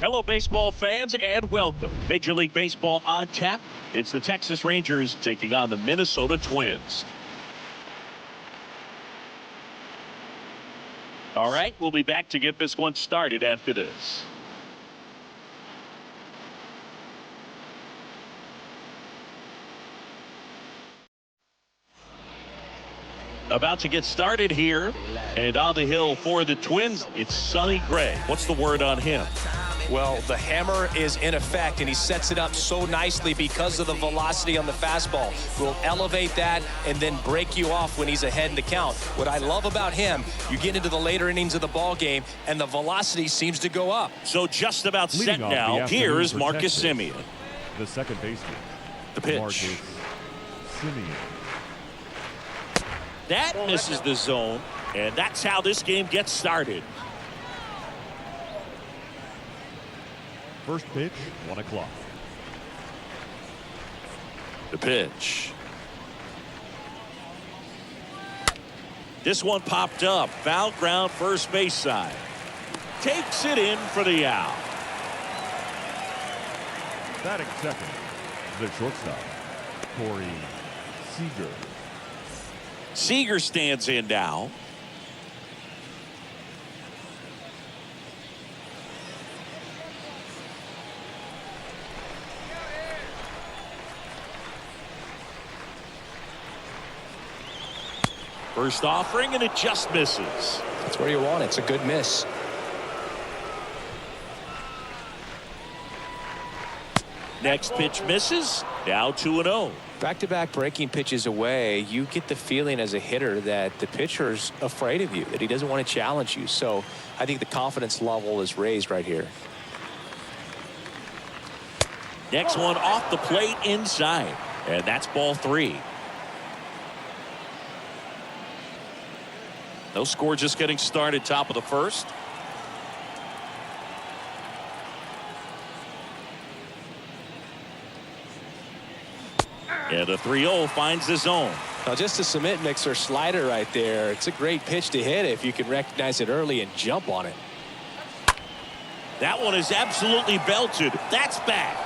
Hello, baseball fans, and welcome. Major League Baseball on tap. It's the Texas Rangers taking on the Minnesota Twins. All right, we'll be back to get this one started after this. About to get started here, and on the hill for the Twins, it's Sonny Gray. What's the word on him? Well, the hammer is in effect, and he sets it up so nicely because of the velocity on the fastball. Will elevate that and then break you off when he's ahead in the count. What I love about him, you get into the later innings of the ball game, and the velocity seems to go up. So just about set now. Here's Marcus Semien. The second baseman. The pitch. Marcus Semien. That misses the zone, and that's how this game gets started. First pitch, 1 o'clock. The pitch. This one popped up. Foul ground, first base side. Takes it in for the out. Batting second, the shortstop, Corey Seager. Seager stands in now. First offering, and it just misses. That's where you want it. It's a good miss. Next pitch misses. Now 2-0. Back-to-back breaking pitches away, you get the feeling as a hitter that the pitcher's afraid of you, that he doesn't want to challenge you. So I think the confidence level is raised right here. Next one off the plate inside, and that's ball 3. No score, just getting started, top of the first. And the 3-0 finds the zone. Now just a cement mixer slider right there. It's a great pitch to hit if you can recognize it early and jump on it. That one is absolutely belted. That's back.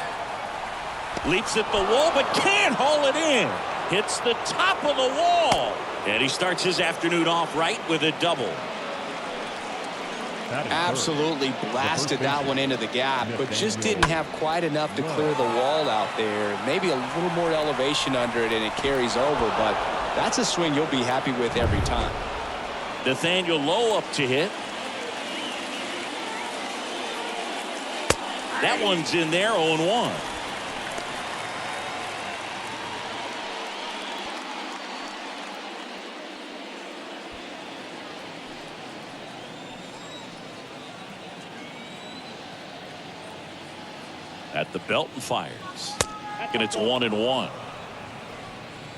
Leaps at the wall, but can't haul it in. Hits the top of the wall. And he starts his afternoon off right with a double. Absolutely blasted that one into the gap, but just didn't have quite enough to clear the wall out there. Maybe a little more elevation under it and it carries over, but that's a swing you'll be happy with every time. Nathaniel Lowe up to hit. That one's in there, 0-1. At the belt and fires. And it's 1-1.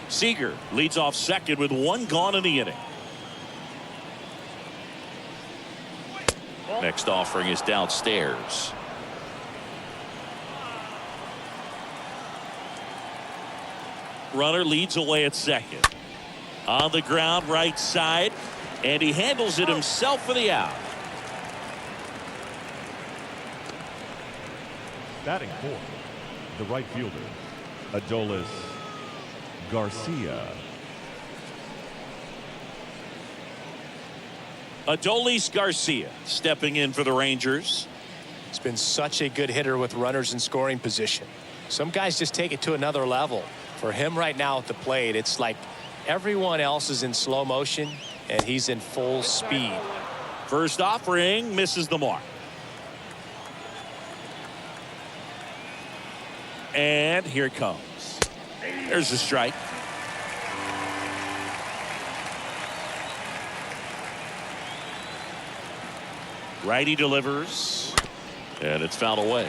Seager leads off second with 1 gone in the inning. Next offering is downstairs. Runner leads away at second. On the ground, right side, and he handles it himself for the out. Batting fourth, the right fielder, Adolis Garcia. Adolis Garcia stepping in for the Rangers. He's been such a good hitter with runners in scoring position. Some guys just take it to another level. For him right now at the plate, it's like everyone else is in slow motion and he's in full speed. First offering misses the mark. And here it comes. There's the strike. Righty delivers, and it's fouled away.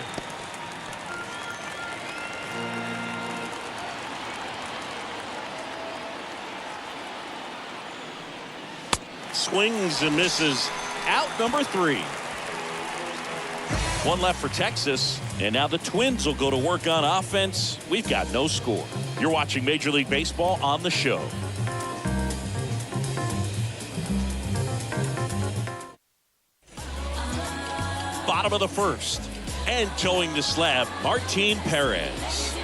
Swings and misses. Out number 3. One left for Texas, and now the Twins will go to work on offense. We've got no score. You're watching Major League Baseball on the show. bottom of the first. And towing the slab, Martin Perez.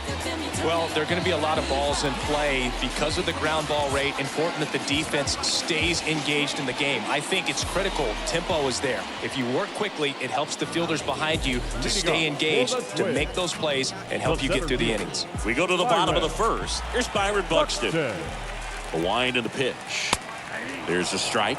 Well, there are going to be a lot of balls in play because of the ground ball rate. Important that the defense stays engaged in the game. I think it's critical. Tempo is there. If you work quickly, it helps the fielders behind you to stay engaged, to make those plays, and help you get through the innings. We go to the bottom of the first. Here's Byron Buxton. A wind and the pitch. There's a strike.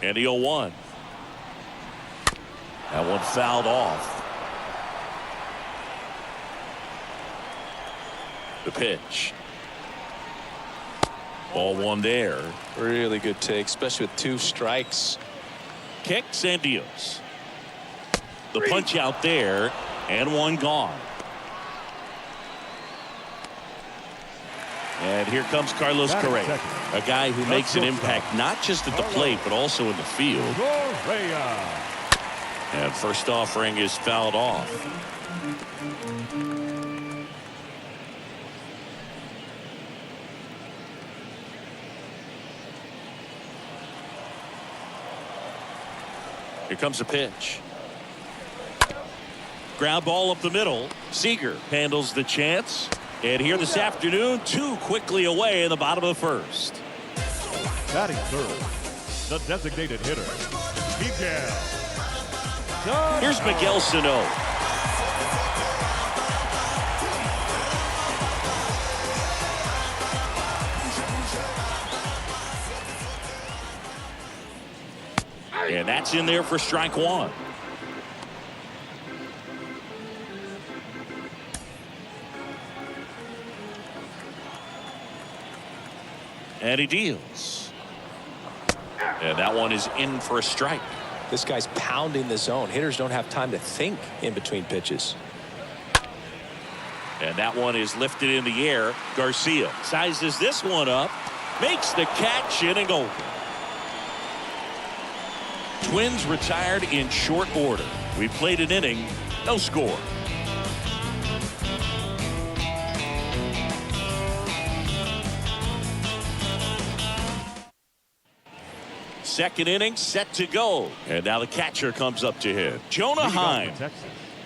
And the 0-1. That one fouled off. The pitch. Ball one there. Really good take, especially with 2 strikes. Kicks and deals. The punch out there, and one gone. And here comes Carlos Correa, a guy who makes an impact not just at the plate but also in the field. And first offering is fouled off. Here comes a pitch. Ground ball up the middle. Seager handles the chance. And here this afternoon, 2 quickly away in the bottom of the first. Batting third, the designated hitter, Miguel. Here's Miguel Sano. And that's in there for strike 1. And he deals. And that one is in for a strike. This guy's pounding the zone. Hitters don't have time to think in between pitches. And that one is lifted in the air. Garcia sizes this one up, makes the catch, in and go. Twins retired in short order. We played an inning, no score. Second inning set to go. And now the catcher comes up to hit. Jonah Heim.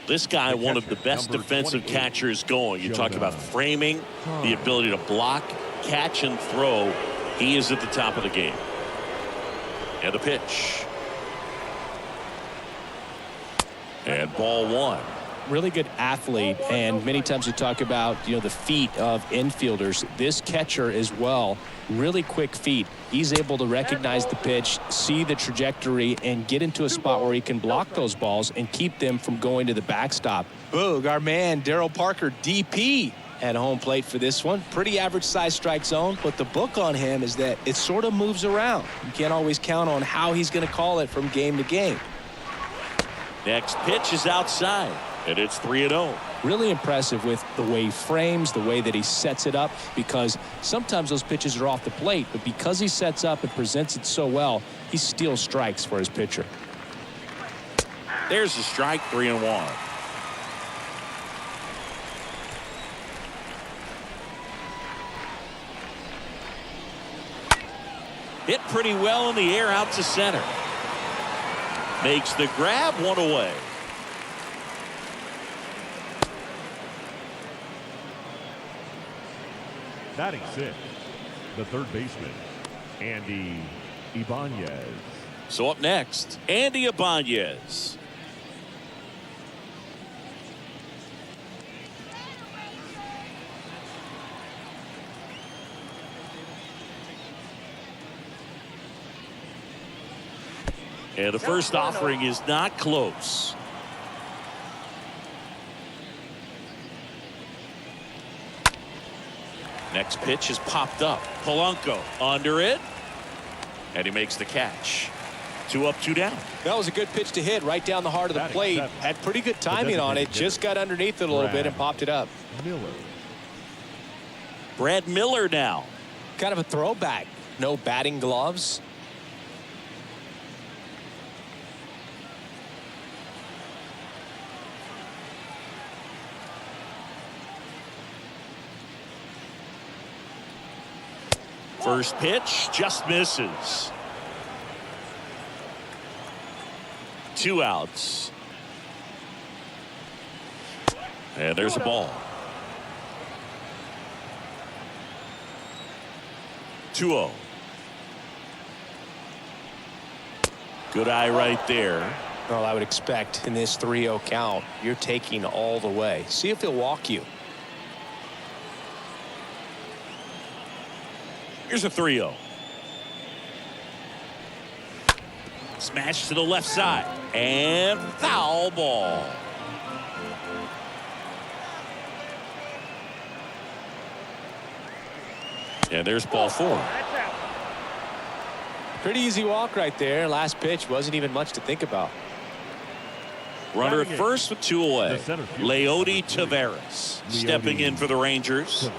This guy, one of the best defensive catchers going. You talk about framing, the ability to block, catch, and throw. He is at the top of the game. And the pitch. And ball 1. Really good athlete, and many times we talk about, the feet of infielders. This catcher as well, really quick feet. He's able to recognize the pitch, see the trajectory, and get into a spot where he can block those balls and keep them from going to the backstop. Boog, our man Darryl Parker, DP, at home plate for this one. Pretty average size strike zone, but the book on him is that it sort of moves around. You can't always count on how he's going to call it from game to game. Next pitch is outside, and it's 3-0. Really impressive with the way he frames, the way that he sets it up, because sometimes those pitches are off the plate, but because he sets up and presents it so well, he steals strikes for his pitcher. There's a strike, 3-1. Hit pretty well in the air out to center. Makes the grab, one away. Batting 6, the third baseman, Andy Ibanez. So up next, Andy Ibanez. And the first offering is not close. Next pitch is popped up. Polanco under it. And he makes the catch. 2 up, 2 down. That was a good pitch to hit right down the heart of the plate. Had pretty good timing on it. Just got underneath it a little bit and popped it up. Brad Miller now. Kind of a throwback. No batting gloves. First pitch just misses. 2 outs. And there's a ball. 2-0. Good eye right there. Well, I would expect in this 3-0 count, you're taking all the way. See if he'll walk you. Here's a 3-0. Smash to the left side. And foul ball. And there's ball 4. Pretty easy walk right there. Last pitch wasn't even much to think about. Runner at first with 2 away. Leody Taveras stepping in for the Rangers.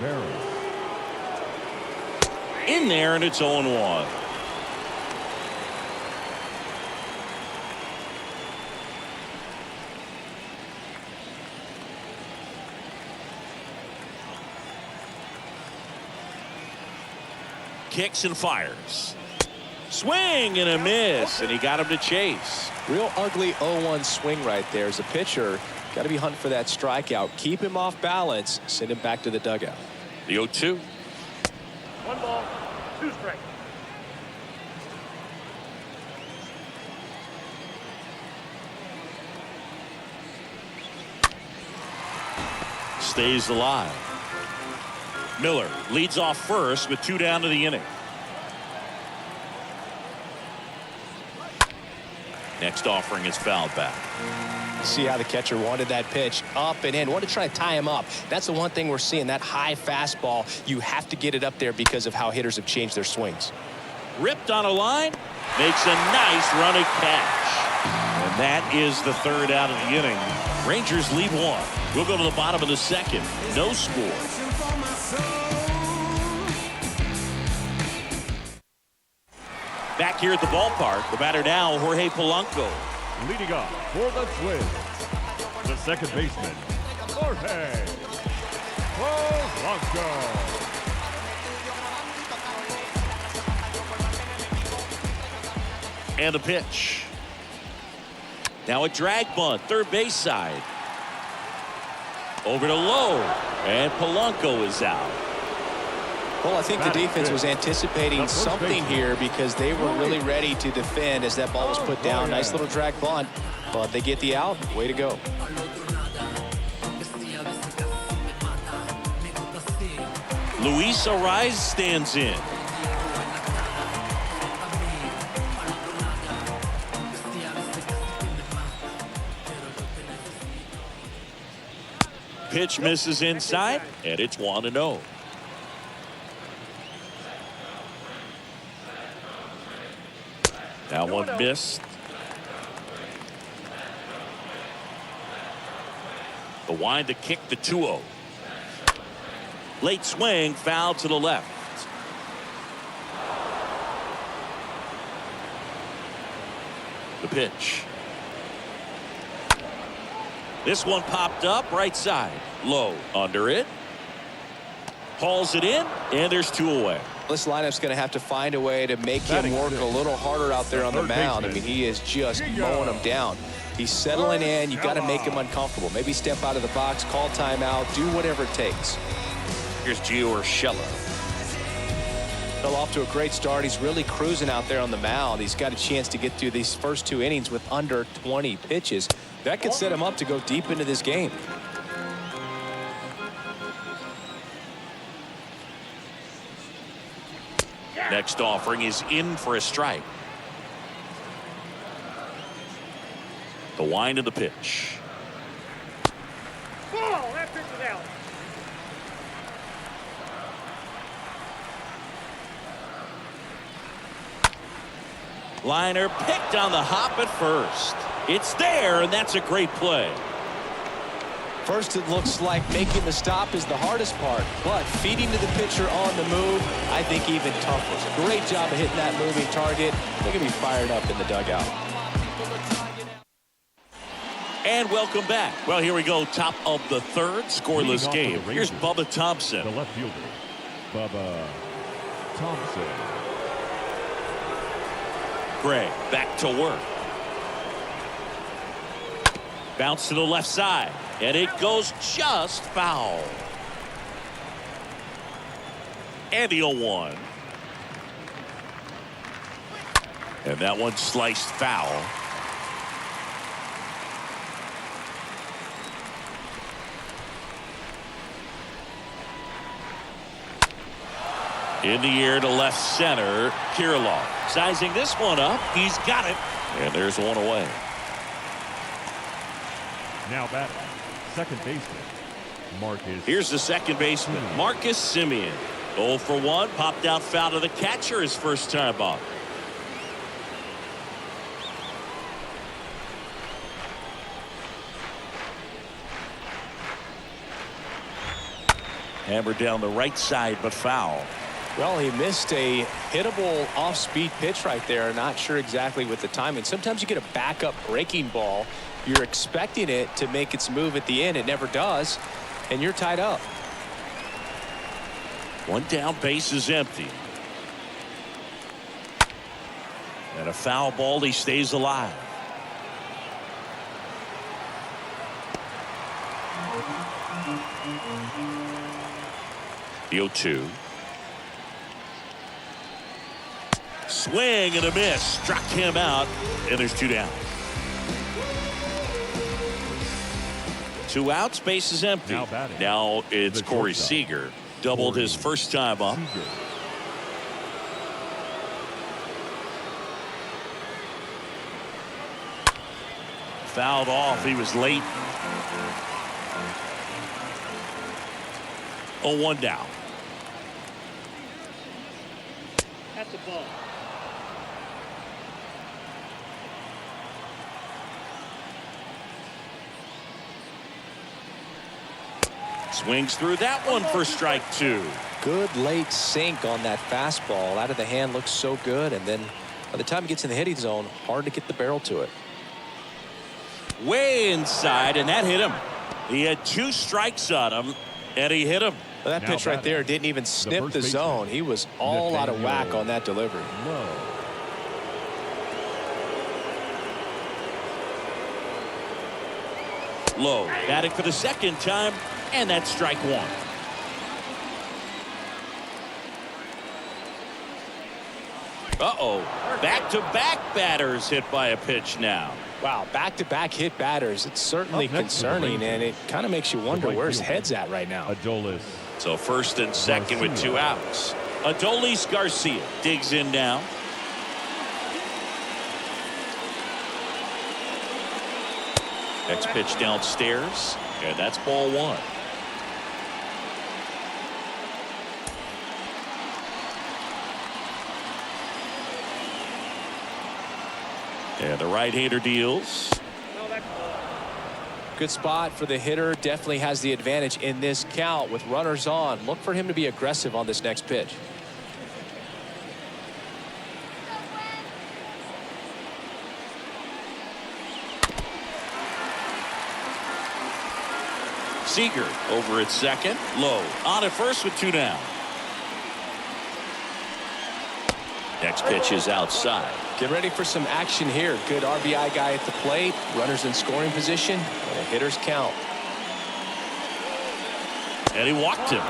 In there, and it's 0-1. Kicks and fires. Swing and a miss, and he got him to chase. Real ugly 0-1 swing right there. As a pitcher, got to be hunting for that strikeout. Keep him off balance. Send him back to the dugout. The 0-2. 1 ball, 2 strikes. Stays alive. Miller leads off first with 2 down to the inning. Next offering is fouled back. See how the catcher wanted that pitch up and in. Wanted to try to tie him up. That's the one thing we're seeing. That high fastball. You have to get it up there because of how hitters have changed their swings. Ripped on a line. Makes a nice running catch. And that is the 3rd out of the inning. Rangers lead 1. We'll go to the bottom of the 2nd. No score. Back here at the ballpark, the batter now, Jorge Polanco. Leading off for the Twins, the second baseman, Jorge Polanco. And the pitch. Now a drag bunt, third base side. Over to Lowe, and Polanco is out. Well, I think the defense was anticipating something here because they were really ready to defend as that ball was put down. Nice little drag bunt, but they get the out. Way to go. Luis Arraez stands in. Pitch misses inside, and it's 1-0. That one missed. The wind to kick the 2-0. Late swing, foul to the left. The pitch. This one popped up right side. Low under it. Hauls it in, and there's 2 away. This lineup's going to have to find a way to make him work a little harder out there on the mound. I mean, he is just mowing him down. He's settling in. You got to make him uncomfortable. Maybe step out of the box, call timeout, do whatever it takes. Here's Gio Urshela. Fell off to a great start. He's really cruising out there on the mound. He's got a chance to get through these first 2 innings with under 20 pitches. That could set him up to go deep into this game. Next offering is in for a strike. The wind of the pitch. Ball, that pitch is out. Liner picked on the hop at first. It's there, and that's a great play. First, it looks like making the stop is the hardest part, but feeding to the pitcher on the move, I think even tougher. Great job of hitting that moving target. They're going to be fired up in the dugout. And welcome back. Well, here we go. Top of the 3rd, scoreless game. Here's Bubba Thompson. The left fielder, Bubba Thompson. Gray back to work. Bounce to the left side, and it goes just foul. And the 0-1. And that one sliced foul. In the air to left center, Kirilov sizing this one up. He's got it, and there's one away. Now batting, second baseman, Marcus. Here's the second baseman, Marcus Semien. 0 for 1, popped out foul to the catcher his first time up. Hammered down the right side, but foul. Well, he missed a hittable off-speed pitch right there. Not sure exactly with the timing. Sometimes you get a backup breaking ball. You're expecting it to make its move at the end. It never does, and you're tied up. One down, base is empty. And a foul ball, he stays alive. The 0-2. Swing and a miss. Struck him out, and there's 2 down. 2 outs, base is empty. Now it's Corey Seager. Doubled his first time up. Fouled off. He was late. 0-1 down. That's a ball. Swings through that one for strike 2. Good late sink on that fastball. Out of the hand, looks so good, and then by the time it gets in the hitting zone, hard to get the barrel to it. Way inside, and that hit him. He had 2 strikes on him, and he hit him. Well, that pitch right there didn't even snip the zone. He was all out of whack on that delivery. Low batting for the second time, and that's strike 1. Uh-oh. Back-to-back batters hit by a pitch now. Wow, back-to-back hit batters. It's certainly concerning, and it kind of makes you wonder where his head's at right now. Adolis. So first and second with 2 outs. Adolis Garcia digs in now. Next pitch downstairs, and that's ball 1. And the right-hander deals. Good spot for the hitter. Definitely has the advantage in this count with runners on. Look for him to be aggressive on this next pitch. Seager over at second. Low on at first with 2 down. Next pitch is outside. Get ready for some action here. Good RBI guy at the plate. Runners in scoring position. And a hitter's count. And he walked him.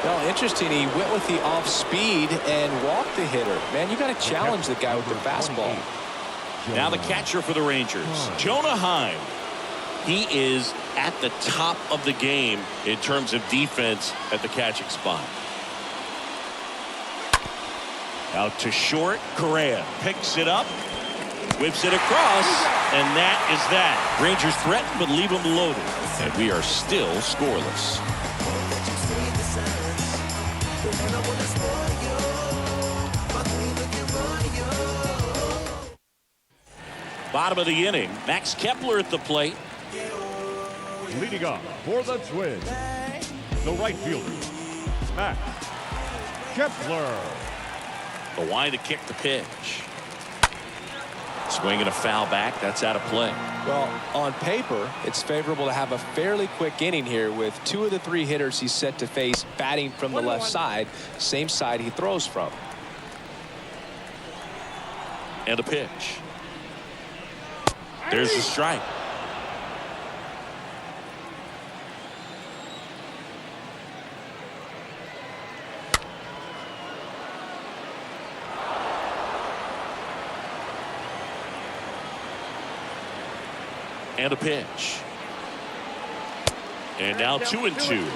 Well, interesting. He went with the off speed and walked the hitter. Man, you got to challenge the guy with the fastball. Now the catcher for the Rangers, Jonah Heim. He is at the top of the game in terms of defense at the catching spot. Out to short. Correa picks it up, whips it across, and that is that. Rangers threaten but leave them loaded, and we are still scoreless. Bottom of the inning, Max Kepler at the plate. Leading off for the Twins, the right fielder, Max Kepler. The wide to kick the pitch. Swing and a foul back. That's out of play. Well, on paper, it's favorable to have a fairly quick inning here with 2 of the 3 hitters he's set to face batting from the left side, same side he throws from. And a pitch. There's the strike. And a pitch. And now 2-2.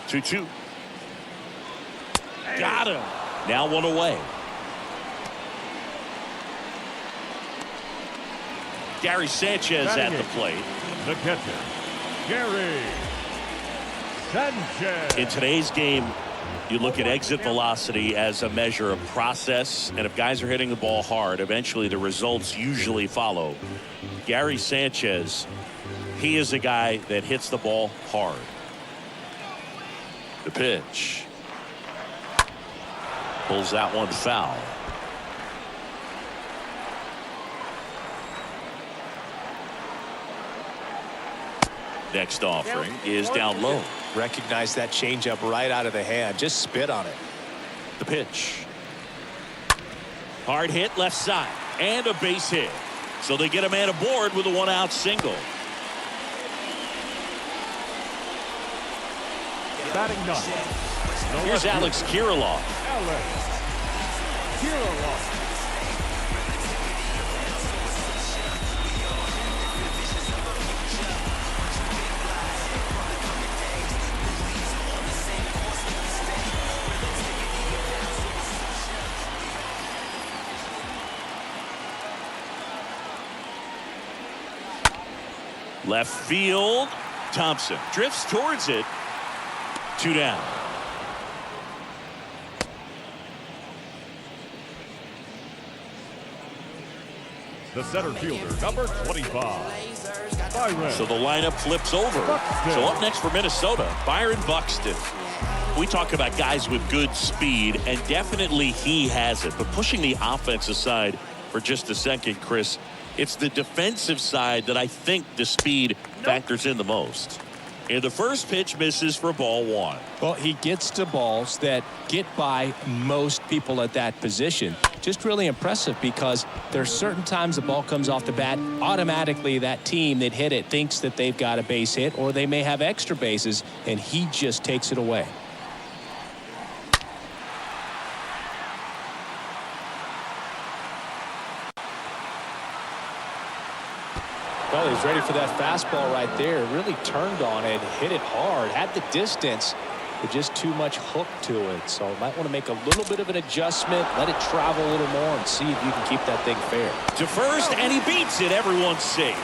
Two. Got him. Now 1 away. Gary Sanchez at the plate. The catcher, Gary Sanchez. In today's game, you look at exit velocity as a measure of process, and if guys are hitting the ball hard, eventually the results usually follow. Gary Sanchez, he is a guy that hits the ball hard. The pitch. Pulls that one foul. Next offering is down low. Recognize that changeup right out of the hand. Just spit on it. The pitch. Hard hit left side and a base hit. So they get a man aboard with a 1-out single. Batting ninth. Here's Alex Kirilloff. Alex Kirilloff. Left field. Thompson drifts towards it. 2 down. The center fielder, number 25. Byron. So the lineup flips over. Buxton. So up next for Minnesota, Byron Buxton. We talk about guys with good speed, and definitely he has it. But pushing the offense aside for just a second, Chris, it's the defensive side that I think the speed factors in the most. And the first pitch misses for ball 1. Well, he gets to balls that get by most people at that position. Just really impressive because there's certain times the ball comes off the bat, automatically that team that hit it thinks that they've got a base hit or they may have extra bases, and he just takes it away. Well, he's ready for that fastball right there. Really turned on it, hit it hard, had the distance, but just too much hook to it. So might want to make a little bit of an adjustment, let it travel a little more, and see if you can keep that thing fair. To first, and he beats it. Everyone's safe.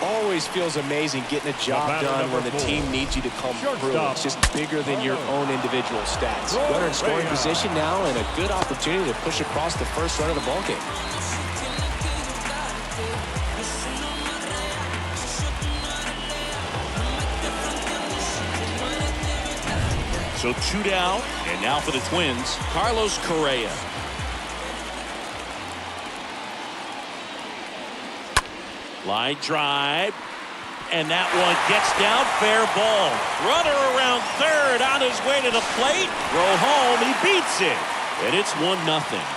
Always feels amazing getting a job done when the team needs you to come through. It's just bigger than your own individual stats. Runner in scoring position now, and a good opportunity to push across the first run of the ballgame. So 2 down, and now for the Twins, Carlos Correa. Line drive, and that one gets down, fair ball. Runner around third, on his way to the plate. Throw home, he beats it, and it's 1-0.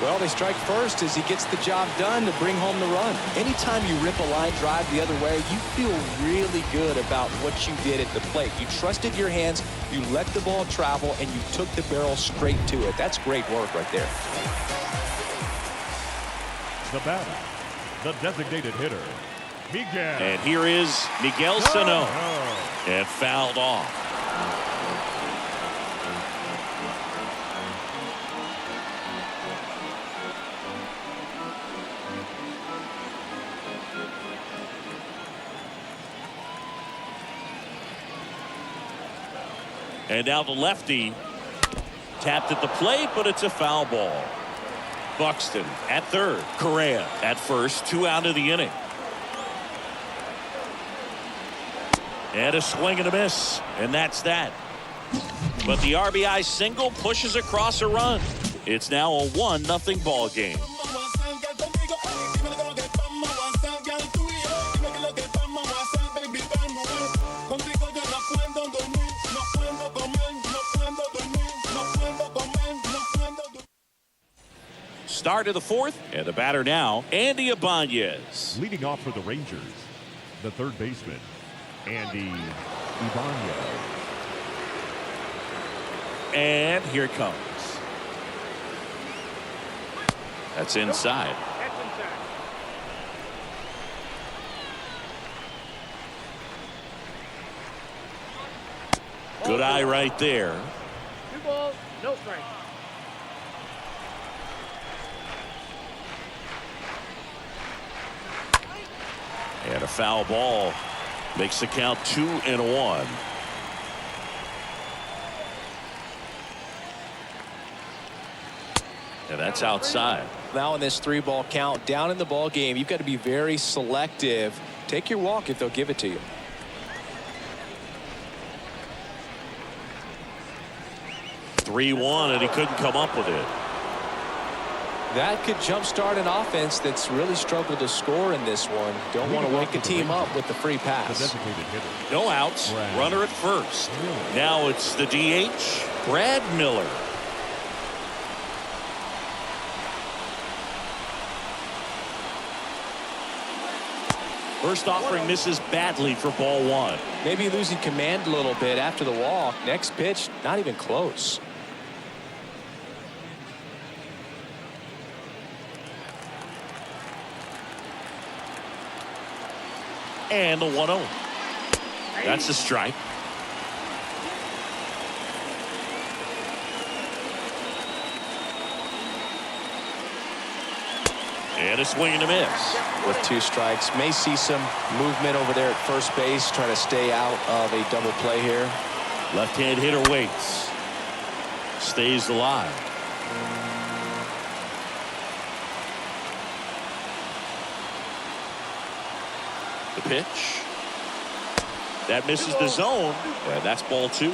Well, they strike first as he gets the job done to bring home the run. Anytime you rip a line drive the other way, you feel really good about what you did at the plate. You trusted your hands, you let the ball travel, and you took the barrel straight to it. That's great work right there. The batter, the designated hitter, Miguel. And here is Miguel Sano, and fouled off. And now the lefty tapped at the plate, but it's a foul ball. Buxton at third, Correa at first, 2 out of the inning. And a swing and a miss, and that's that. But the RBI single pushes across a run. It's now a 1-0 ball game. Start of the fourth, and the batter now, Andy Ibanez. Leading off for the Rangers, the third baseman, Andy Ibanez. And here it comes. That's inside. That's inside. Good eye right there. 2 balls, no strike. And a foul ball makes the count 2-1. And that's outside. Now in this 3-ball count, down in the ball game, you've got to be very selective. Take your walk if they'll give it to you. And he couldn't come up with it. That could jumpstart an offense that's really struggled to score in this one. Don't want to wake the team up with the free The pass. designated hitter. No outs. Runner at first. Now it's the DH, Brad Miller. First offering misses badly for ball 1. Maybe losing command a little bit after the walk. Next pitch, not even close. And the 1-0. That's a strike. And a swing and a miss. With 2 strikes, may see some movement over there at first base, trying to stay out of a double play here. Left-hand hitter waits. Stays alive. The pitch. That misses the zone. And that's ball 2.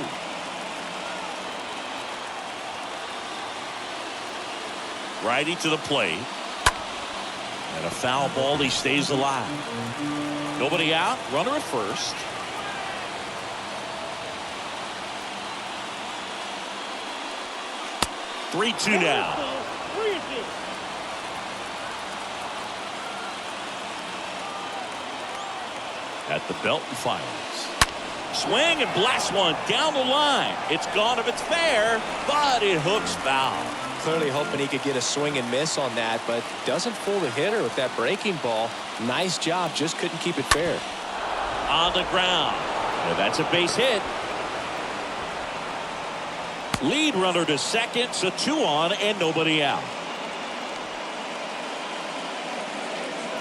Righty to the plate. And a foul ball. He stays alive. Nobody out. Runner at first. Three-two now. 3-2. At the belt and fires. Swing and blast one down the line. It's gone if it's fair, but it hooks foul. Clearly hoping he could get a swing and miss on that, but doesn't fool the hitter with that breaking ball. Nice job, just couldn't keep it fair. On the ground. Well, that's a base hit. Lead runner to second, so 2 on and nobody out.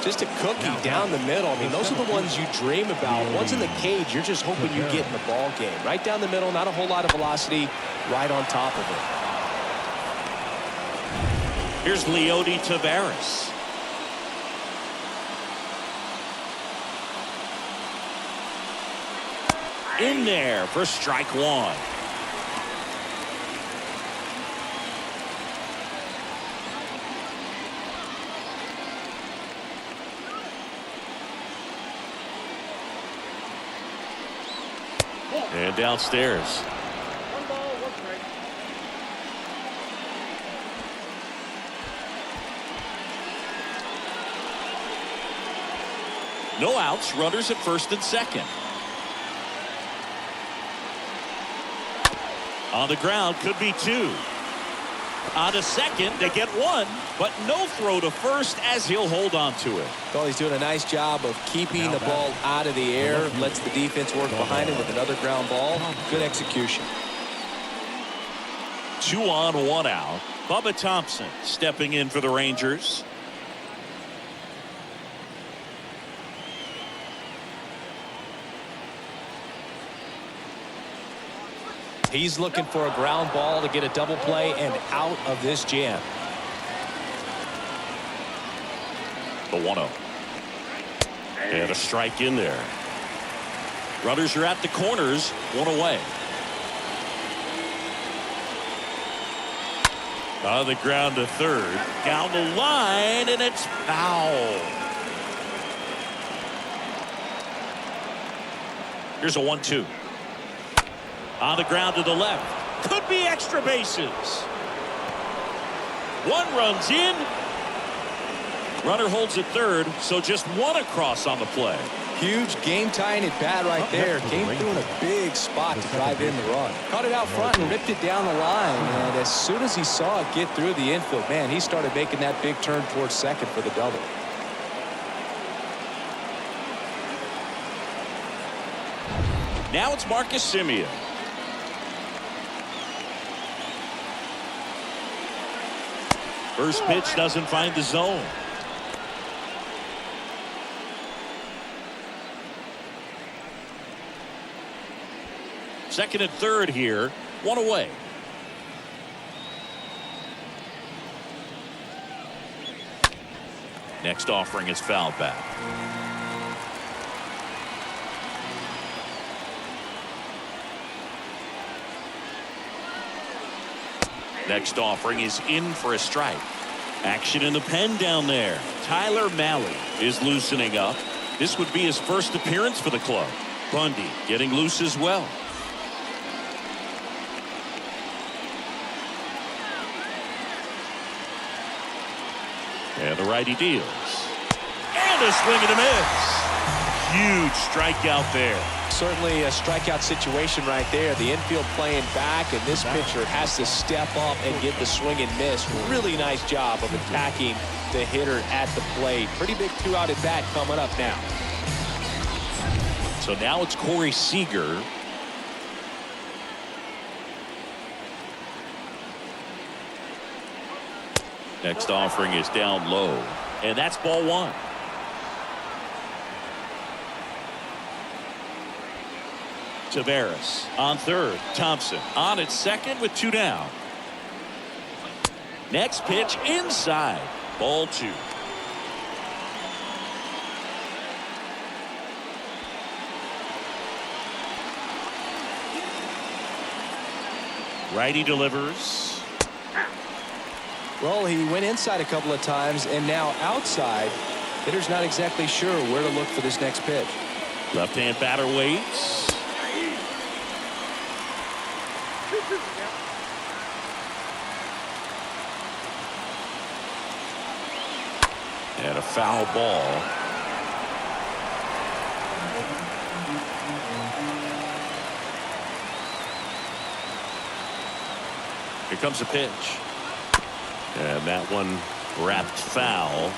Just a cookie down the middle. I mean, those are the ones you dream about. Once in the cage, you're just hoping you get in the ball game. Right down the middle, not a whole lot of velocity, right on top of it. Here's Leody Taveras. In there for strike 1. And downstairs. 1 ball, 1 strike. No outs. Runners at first and second. On the ground, could be 2. On to second, they get 1, but no throw to first as he'll hold on to it. Well, he's doing a nice job of keeping the ball out of the air. Lets the defense work behind him with another ground ball. Good execution. 2 on, 1 out. Bubba Thompson stepping in for the Rangers. He's looking for a ground ball to get a double play and out of this jam. The 1-0. And a strike in there. Runners are at the corners, 1 away. On the ground to third. Down the line, and it's foul. Here's a 1-2. On the ground to the left. Could be extra bases. One runs in. Runner holds at third, so just one across on the play. Huge game-tying at bat right there. Came through in a big spot to drive in the run. Caught it out front and ripped it down the line. And as soon as he saw it get through the infield, man, he started making that big turn towards second for the double. Now it's Marcus Semien. First pitch doesn't find the zone. Second and third here. One away. Next offering is fouled back. Next offering is in for a strike. Action in the pen down there. Tyler Mahle is loosening up. This would be his first appearance for the club. Bundy getting loose as well. And the righty deals. And a swing and a miss. Huge strikeout there. Certainly a strikeout situation right there. The infield playing back, and this pitcher has to step up and get the swing and miss. Really nice job of attacking the hitter at the plate. Pretty big 2-out at bat coming up now. So now it's Corey Seager. Next offering is down low, and that's ball one. Taveras on third. Thompson on at second with 2 down. Next pitch inside. Ball 2. Righty delivers. Well, he went inside a couple of times, and now outside. Hitter's not exactly sure where to look for this next pitch. Left-hand batter waits. And a foul ball. Here comes a pitch. And that one wrapped foul.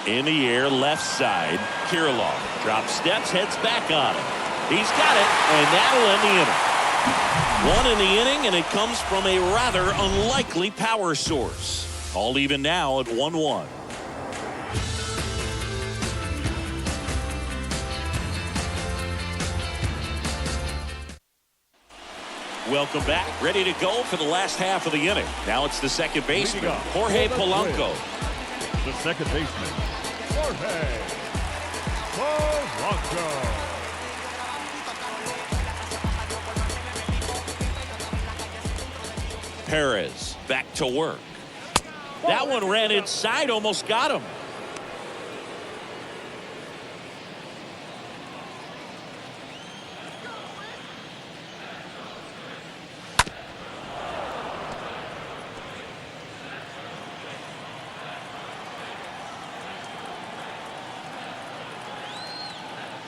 In the air, left side. Kirilloff drops steps, heads back on it. He's got it, and that'll end the inning. One in the inning, and it comes from a rather unlikely power source. All even now at 1-1. Welcome back. Ready to go for the last half of the inning. Now it's the second baseman, Jorge Polanco. The second baseman, Jorge Polanco. Perez back to work. That one ran inside, almost got him.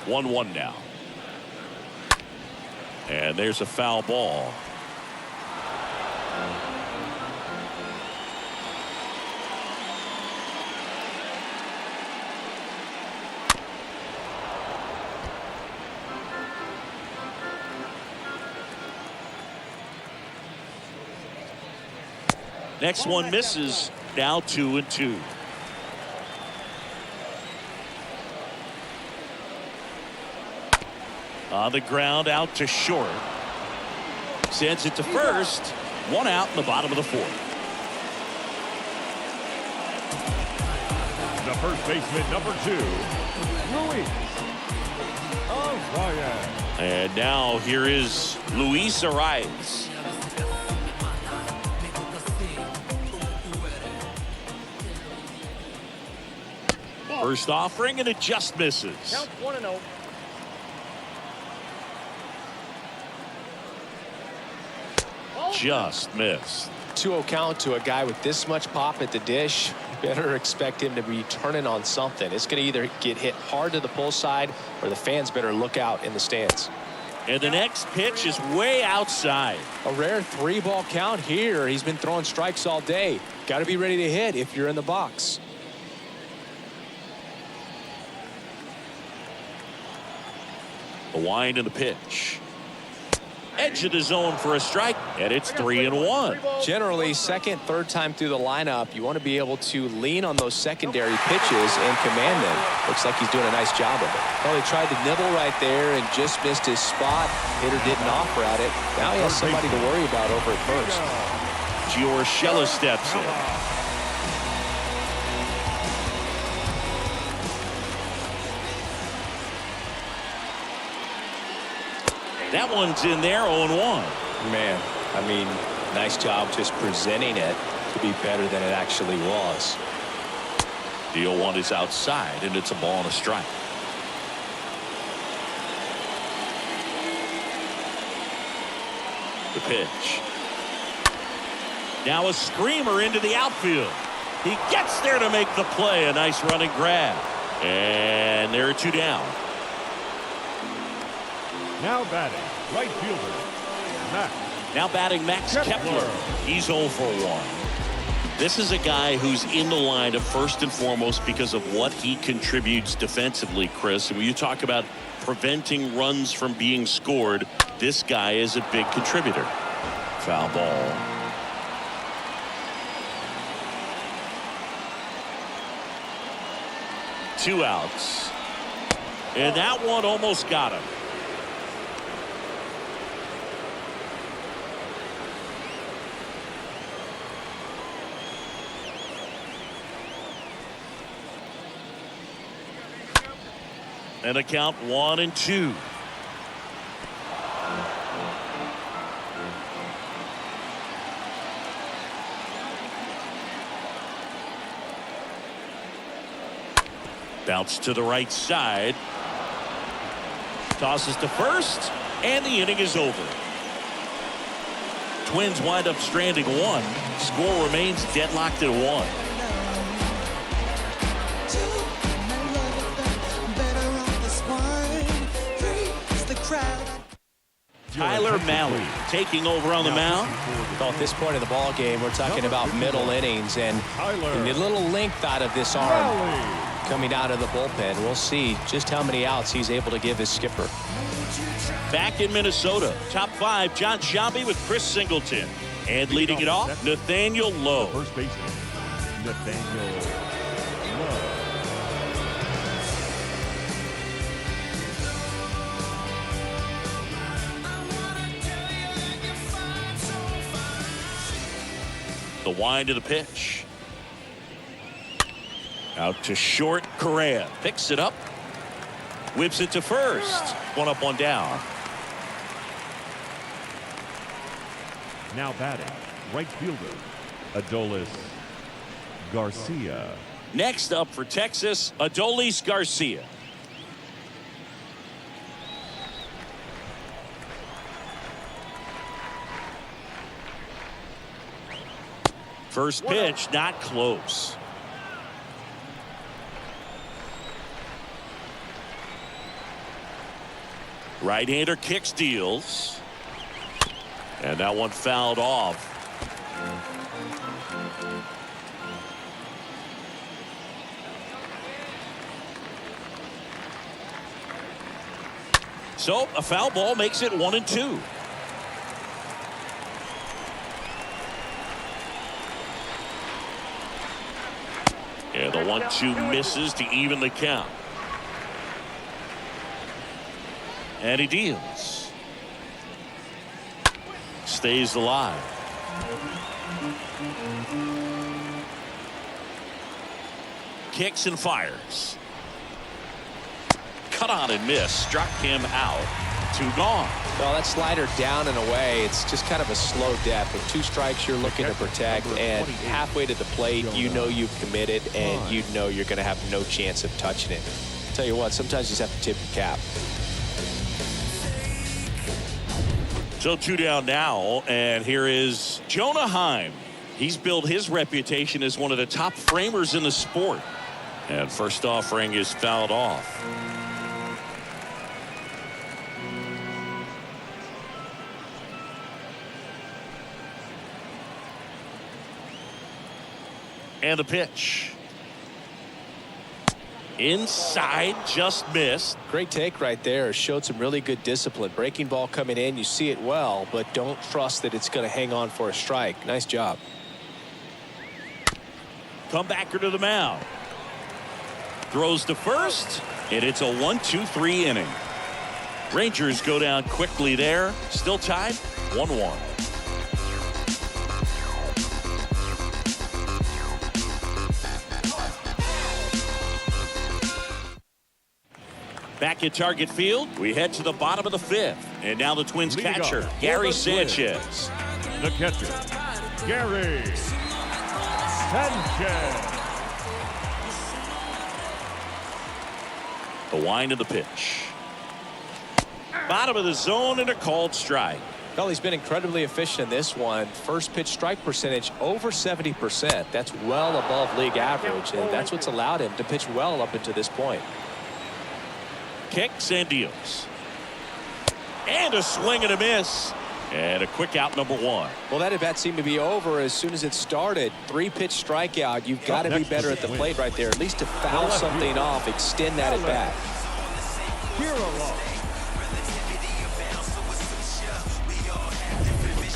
One now. And there's a foul ball. Next one misses. Now 2-2. On the ground, out to short. Sends it to first. 1 out in the bottom of the 4th. The first baseman, number 2, Luis Arraez. And now here is Luis Arias. First offering, and it just misses. Count 1-0. Just missed. 2-0 count to a guy with this much pop at the dish. Better expect him to be turning on something. It's going to either get hit hard to the pull side, or the fans better look out in the stands. And the next pitch is way outside. A rare 3-ball count here. He's been throwing strikes all day. Got to be ready to hit if you're in the box. The wind and the pitch. Edge of the zone for a strike, and it's 3-1. Generally, second, third time through the lineup, you want to be able to lean on those secondary pitches and command them. Looks like he's doing a nice job of it. Well, he tried to nibble right there and just missed his spot. Hitter didn't offer at it. Now he has somebody to worry about over at first. Giorgella steps in. That one's in there, 0-1. Man, I mean, nice job just presenting it to be better than it actually was. The 0-1 is outside, and it's a ball and a strike. The pitch. Now a screamer into the outfield. He gets there to make the play. A nice running grab. And there are 2 down. Now batting, right fielder, Max. Now batting Max Kepler. He's 0 for 1. This is a guy who's in the lineup first and foremost because of what he contributes defensively, Chris. And when you talk about preventing runs from being scored, this guy is a big contributor. Foul ball. Two outs. And that one almost got him. And a count 1-2. Bounce to the right side. Tosses to first, and the inning is over. Twins wind up stranding 1. Score remains deadlocked at 1. Tyler Mahle taking over on the mound. Well, at this point of the ball game, we're talking about middle innings, and the little length out of this arm coming out of the bullpen. We'll see just how many outs he's able to give his skipper. Back in Minnesota, top 5, John Sciambi with Chris Singleton. And leading it off, Nathaniel Lowe. First baseman, Nathaniel Lowe. The wind of the pitch. Out to short. Correa picks it up. Whips it to first. 1 up, 1 down. Now batting, right fielder, Adolis Garcia. Next up for Texas, Adolis Garcia. First pitch, not close. Right-hander kick steals. And that one fouled off. So a foul ball makes it 1-2. Yeah, the 1-2 misses to even the count. And he deals. Stays alive. Kicks and fires. Cut on and miss. Struck him out. 2 gone. Well, that slider down and away, it's just kind of a slow death. With 2 strikes, you're looking to protect, and halfway to the plate, you know you've committed, and you know you're going to have no chance of touching it. Tell you what, sometimes you just have to tip your cap. So 2 down now, and here is Jonah Heim. He's built his reputation as one of the top framers in the sport. And first offering is fouled off. And the pitch. Inside, just missed. Great take right there. Showed some really good discipline. Breaking ball coming in, you see it well, but don't trust that it's going to hang on for a strike. Nice job. Comebacker to the mound. Throws to first, and it's a 1-2-3 inning. Rangers go down quickly there. Still tied 1-1. Back at Target Field, we head to the bottom of the 5th. And now the Twins Leading catcher, off, Gary for the Twins. Sanchez. The catcher, Gary Sanchez. The wind of the pitch. Bottom of the zone and a called strike. Well, he's been incredibly efficient in this one. First pitch strike percentage over 70%. That's well above league average, and that's what's allowed him to pitch well up until this point. Kicks and deals. And a swing and a miss. And a quick out, number 1. Well, that at bat seemed to be over as soon as it started. 3-pitch strikeout. You've got to be better at the plate right there, at least to foul something off, extend that at bat.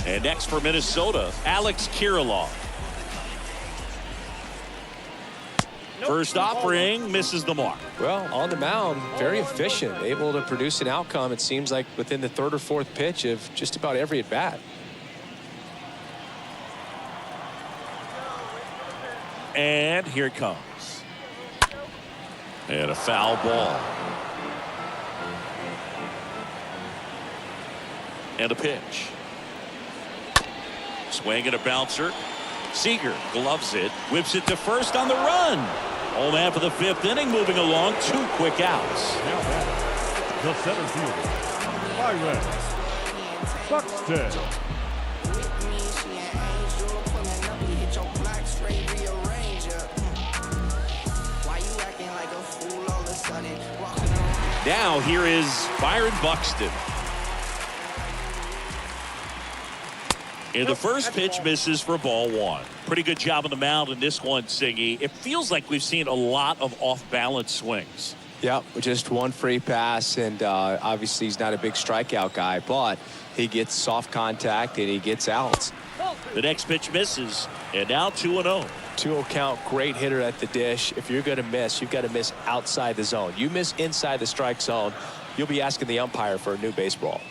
And next for Minnesota, Alex Kirilloff. First offering misses the mark. Well, on the mound, very efficient, able to produce an outcome, it seems like, within the 3rd or 4th pitch of just about every at bat. And here it comes. And a foul ball. And a pitch. Swing and a bouncer. Seager gloves it, whips it to first on the run. Home half of the 5th inning, moving along, 2 quick outs. Now back, the center fielder, Byron Buxton. Now here is Byron Buxton. And the first pitch misses for ball 1. Pretty good job on the mound in this one, Singy. It feels like we've seen a lot of off-balance swings. Yeah, just one free pass, and obviously he's not a big strikeout guy, but he gets soft contact and he gets outs. The next pitch misses, and now 2-0. 2-0 count, great hitter at the dish. If you're going to miss, you've got to miss outside the zone. You miss inside the strike zone, you'll be asking the umpire for a new baseball.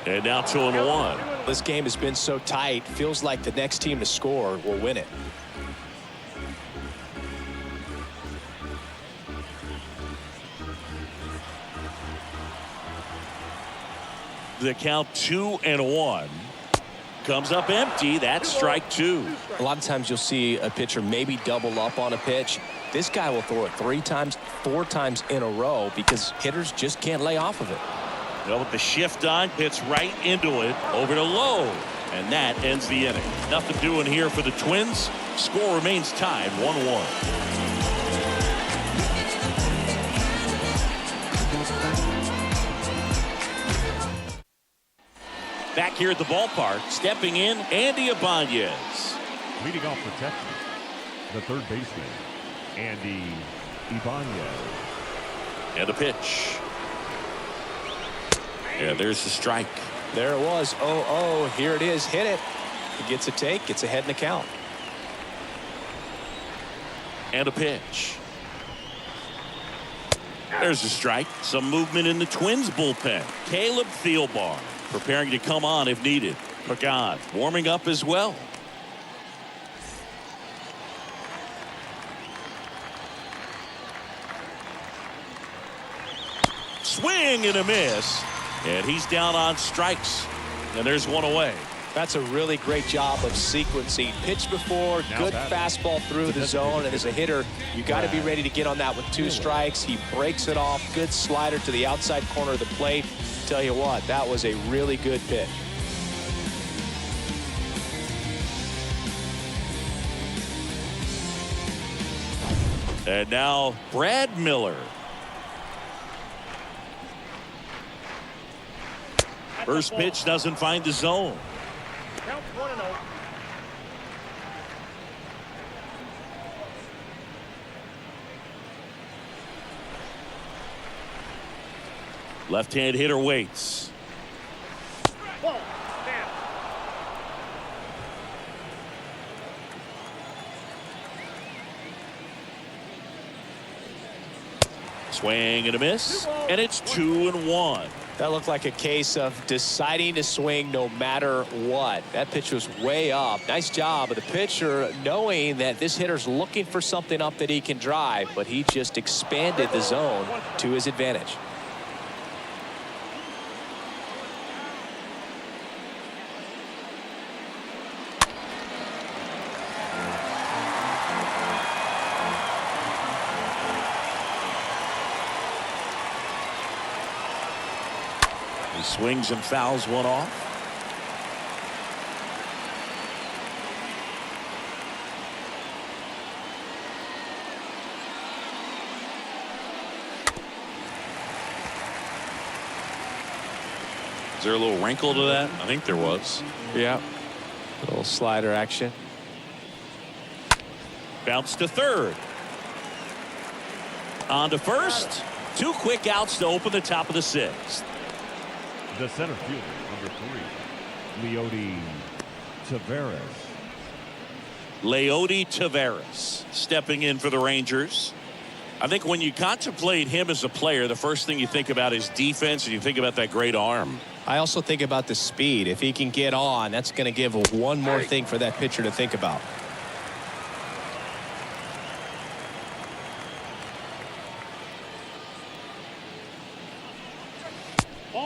And now 2-1. This game has been so tight, feels like the next team to score will win it. The count 2-1. Comes up empty. That's strike 2. A lot of times you'll see a pitcher maybe double up on a pitch. This guy will throw it 3 times, 4 times in a row because hitters just can't lay off of it. Well, with the shift on, hits right into it, over to low, and that ends the inning. Nothing doing here for the Twins. Score remains tied 1-1. Back here at the ballpark, stepping in, Andy Ibanez. Leading off for Texas, the 3rd baseman, Andy Ibanez. And the pitch. Yeah, there's the strike. There it was. 0-0. Here it is. Hit it. He gets a take. Gets ahead in the count. And a pitch. There's a strike. Some movement in the Twins bullpen. Caleb Thielbar preparing to come on if needed. Pagan warming up as well. swing and a miss. And he's down on strikes. And there's one away. That's a really great job of sequencing. Pitch before, good fastball through the zone, and as a hitter, you got to be ready to get on that with 2 strikes. He breaks it off. Good slider to the outside corner of the plate. Tell you what, that was a really good pitch. And now Brad Miller. First pitch doesn't find the zone. Count 1-0. Left-hand hitter waits. Ball. Down. Swing and a miss. And it's 2-1. That looked like a case of deciding to swing no matter what. That pitch was way up. Nice job of the pitcher knowing that this hitter's looking for something up that he can drive, but he just expanded the zone to his advantage. He swings and fouls one off. Is there a little wrinkle to that? I think there was. Yeah. A little slider action. Bounce to third. On to first. 2 quick outs to open the top of the 6th. The center fielder, number 3, Leody Taveras. Leody Taveras stepping in for the Rangers. I think when you contemplate him as a player, the first thing you think about is defense, and you think about that great arm. I also think about the speed. If he can get on, that's going to give one more thing for that pitcher to think about.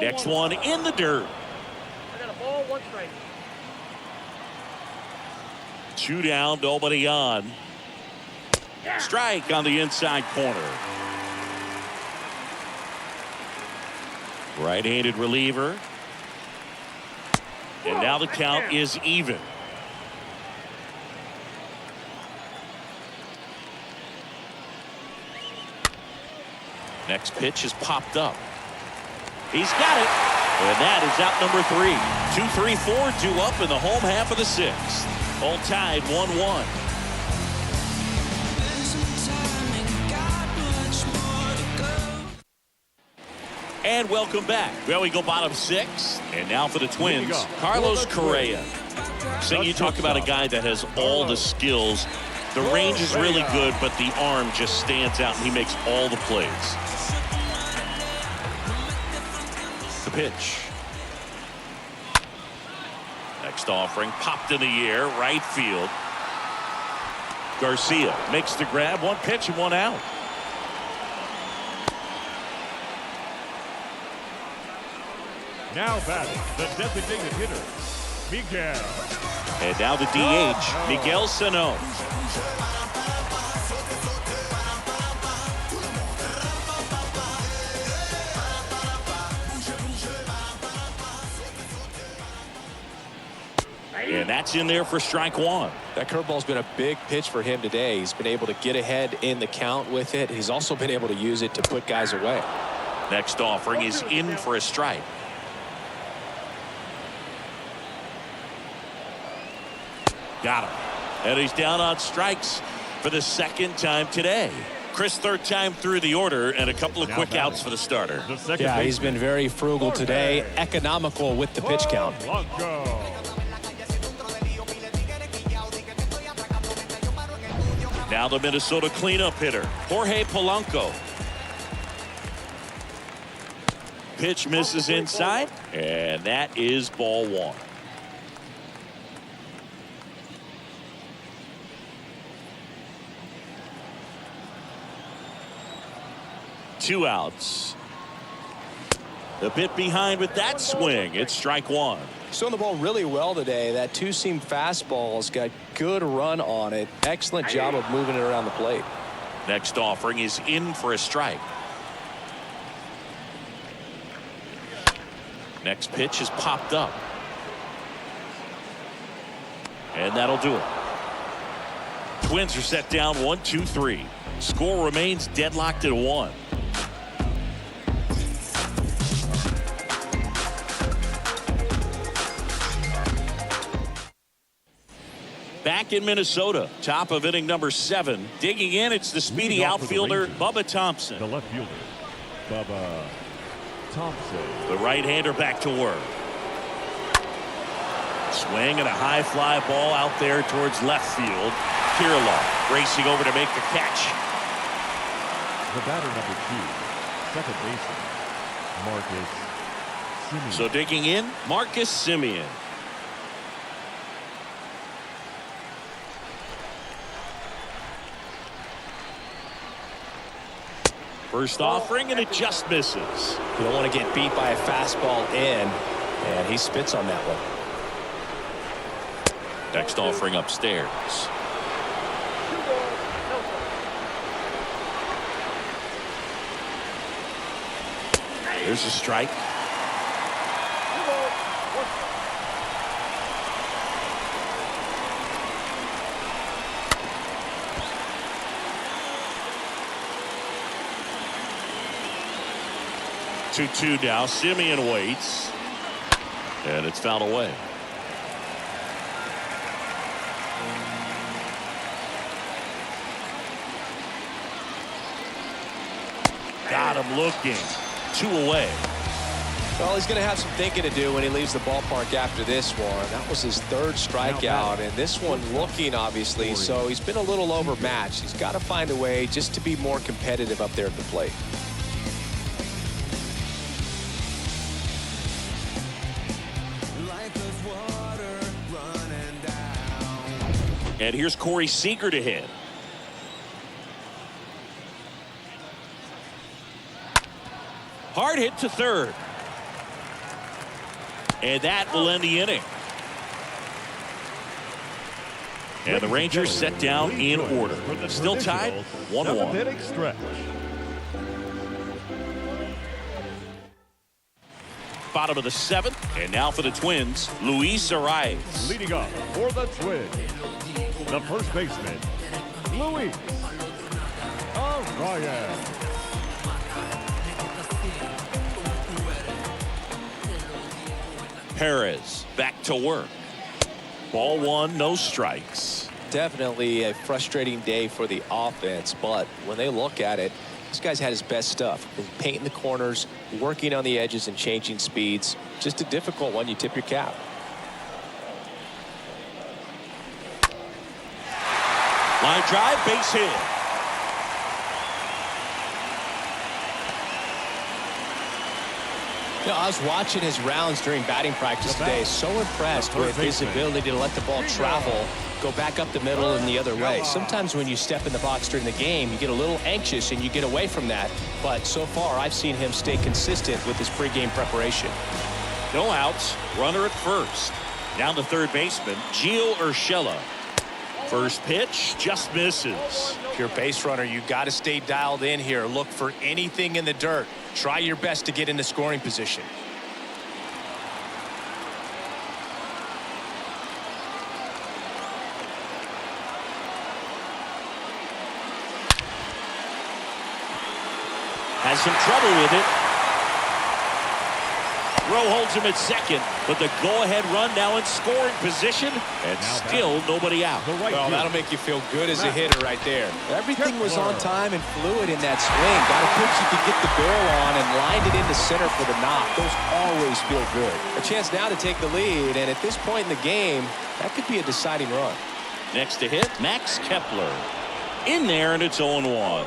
Next one in the dirt. I got a ball, 1 strike. 2 down, nobody on. Strike on the inside corner. Right-handed reliever. And now the count is even. Next pitch is popped up. He's got it. And that is out number 3. 2-3-4 due up in the home half of the 6th. All tied 1-1. And welcome back. Well, we go bottom 6. And now for the Twins, Carlos Correa. So you talk about a guy that has all the skills. The range is really good, but the arm just stands out, and he makes all the plays. The pitch. Next offering popped in the air, right field. Garcia makes the grab. 1 pitch and 1 out. Now batting, the designated hitter, Miguel. And now the DH, Miguel Sano. And that's in there for strike 1. That curveball's been a big pitch for him today. He's been able to get ahead in the count with it. He's also been able to use it to put guys away. Next offering is in for a strike. Got him. And he's down on strikes for the 2nd time today. Chris, 3rd time through the order, and a couple of quick outs for the starter. Yeah, he's been very frugal today, economical with the pitch count. Now the Minnesota cleanup hitter, Jorge Polanco. Pitch misses inside, and that is ball 1. Two outs. A bit behind with that swing. It's strike one. Throwing the ball really well today. That two-seam fastball's got good run on it. Excellent job of moving it around the plate. Next offering is in for a strike. Next pitch is popped up. And that'll do it. Twins are set down 1-2-3. Score remains deadlocked at 1. Back in Minnesota, top of inning number 7. Digging in, it's the speedy outfielder, Bubba Thompson. The left fielder, Bubba Thompson. The right-hander back to work. Swing and a high fly ball out there towards left field. Kirilloff racing over to make the catch. The batter number 2, second baseman, Marcus Semien. So digging in, Marcus Semien. First offering, and it just misses. You don't want to get beat by a fastball in, and he spits on that one. Next offering upstairs. There's a strike. Two now. Semien waits, and it's fouled away. Got him looking. 2 away. Well, he's going to have some thinking to do when he leaves the ballpark after this one. That was his 3rd strikeout, and this one looking, obviously, so he's been a little overmatched. He's got to find a way just to be more competitive up there at the plate. And here's Corey Seager to hit. Hard hit to third. And that will end the inning. And the Rangers set down in order. Still tied 1-1. 7th inning stretch. Bottom of the 7th. And now for the Twins, Luis Arias. Leading up for the Twins, the first baseman, Luis Arias. Perez back to work. Ball 1, no strikes. Definitely a frustrating day for the offense, but when they look at it, this guy's had his best stuff. Been painting the corners, working on the edges, and changing speeds. Just a difficult one. You tip your cap. Line drive, base hit. You know, I was watching his rounds during batting practice today. So impressed with his ability to let the ball travel, go back up the middle and the other way. Sometimes when you step in the box during the game, you get a little anxious and you get away from that. But so far, I've seen him stay consistent with his pregame preparation. No outs. Runner at first. Down to third baseman, Gio Urshela. First pitch just misses. If you're a base runner, you got to stay dialed in here. Look for anything in the dirt. Try your best to get into scoring position. Has some trouble with it. Rowe holds him at second, but the go-ahead run now in scoring position, and still nobody out. Well, that'll make you feel good as a hitter right there. Everything was on time and fluid in that swing. Got a pitch you could get the barrel on and lined it into center for the knock. Those always feel good. A chance now to take the lead, and at this point in the game, that could be a deciding run. Next to hit, Max Kepler. In there, and it's 0-1.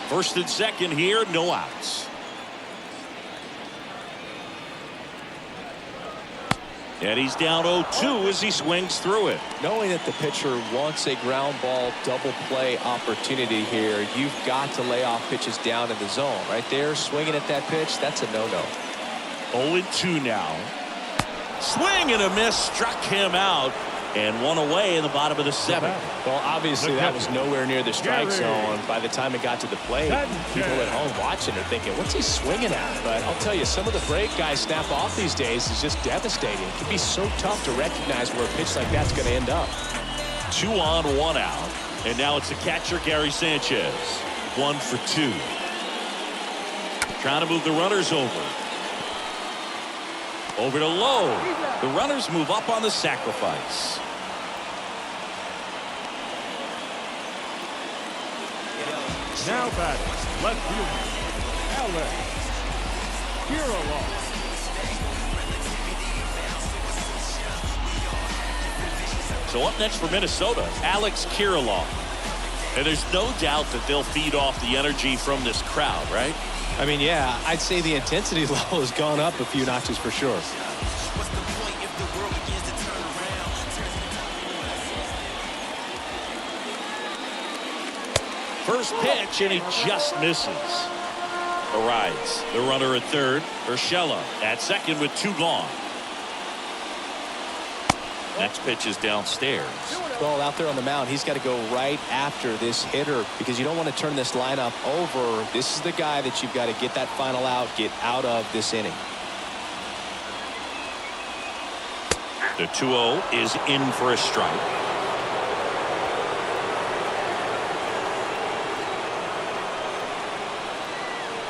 First and second here, no outs. And he's down 0-2 as he swings through it. Knowing that the pitcher wants a ground ball double play opportunity here, you've got to lay off pitches down in the zone. Right there, swinging at that pitch, that's a no-no. 0-2 now. Swing and a miss, struck him out, and one away in the bottom of the seventh. Well, obviously that was nowhere near the strike zone by the time it got to the plate. People at home watching are thinking, what's he swinging at? But I'll tell you, some of the break guys snap off these days is just devastating. It can be so tough to recognize where a pitch like that's going to end up. 2 on, 1 out, and now it's the catcher Gary Sanchez. 1 for 2. Trying to move the runners over. Over to Lowe. The runners move up on the sacrifice. Now batting, left fielder, Alex Kirilloff. So up next for Minnesota, Alex Kirilloff. And there's no doubt that they'll feed off the energy from this crowd, right? I mean, yeah, I'd say the intensity level has gone up a few notches for sure. First pitch, and he just misses. Arrives. The runner at third, Urshela at second with 2 gone. Next pitch is downstairs. Well, out there on the mound, he's got to go right after this hitter because you don't want to turn this lineup over. This is the guy that you've got to get that final out, get out of this inning. The 2-0 is in for a strike.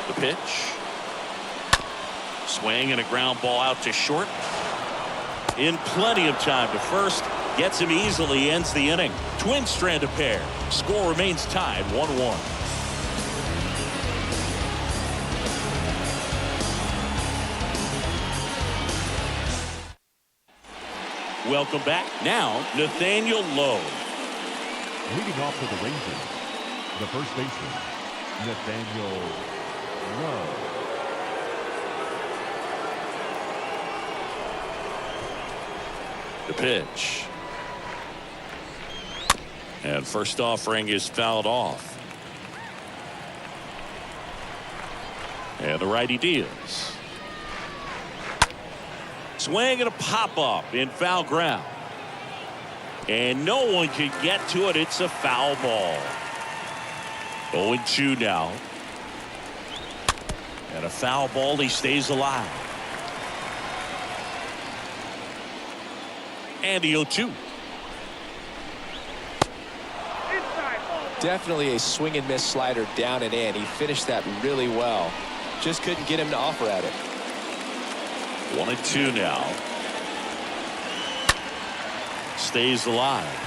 The pitch. Swing and a ground ball out to short. In plenty of time to first. Gets him easily, ends the inning. Twin stranded pair. Score remains tied 1-1. Welcome back. Now, Nathaniel Lowe. Leading off for the Rangers, the first baseman, Nathaniel Lowe. The pitch. And first offering is fouled off. And the righty deals. Swing and a pop-up in foul ground. And no one can get to it. It's a foul ball. 0-2 now. And a foul ball. He stays alive. And the 0-2. Definitely a swing and miss slider down and in. He finished that really well. Just couldn't get him to offer at it. 1-2 now. Stays alive.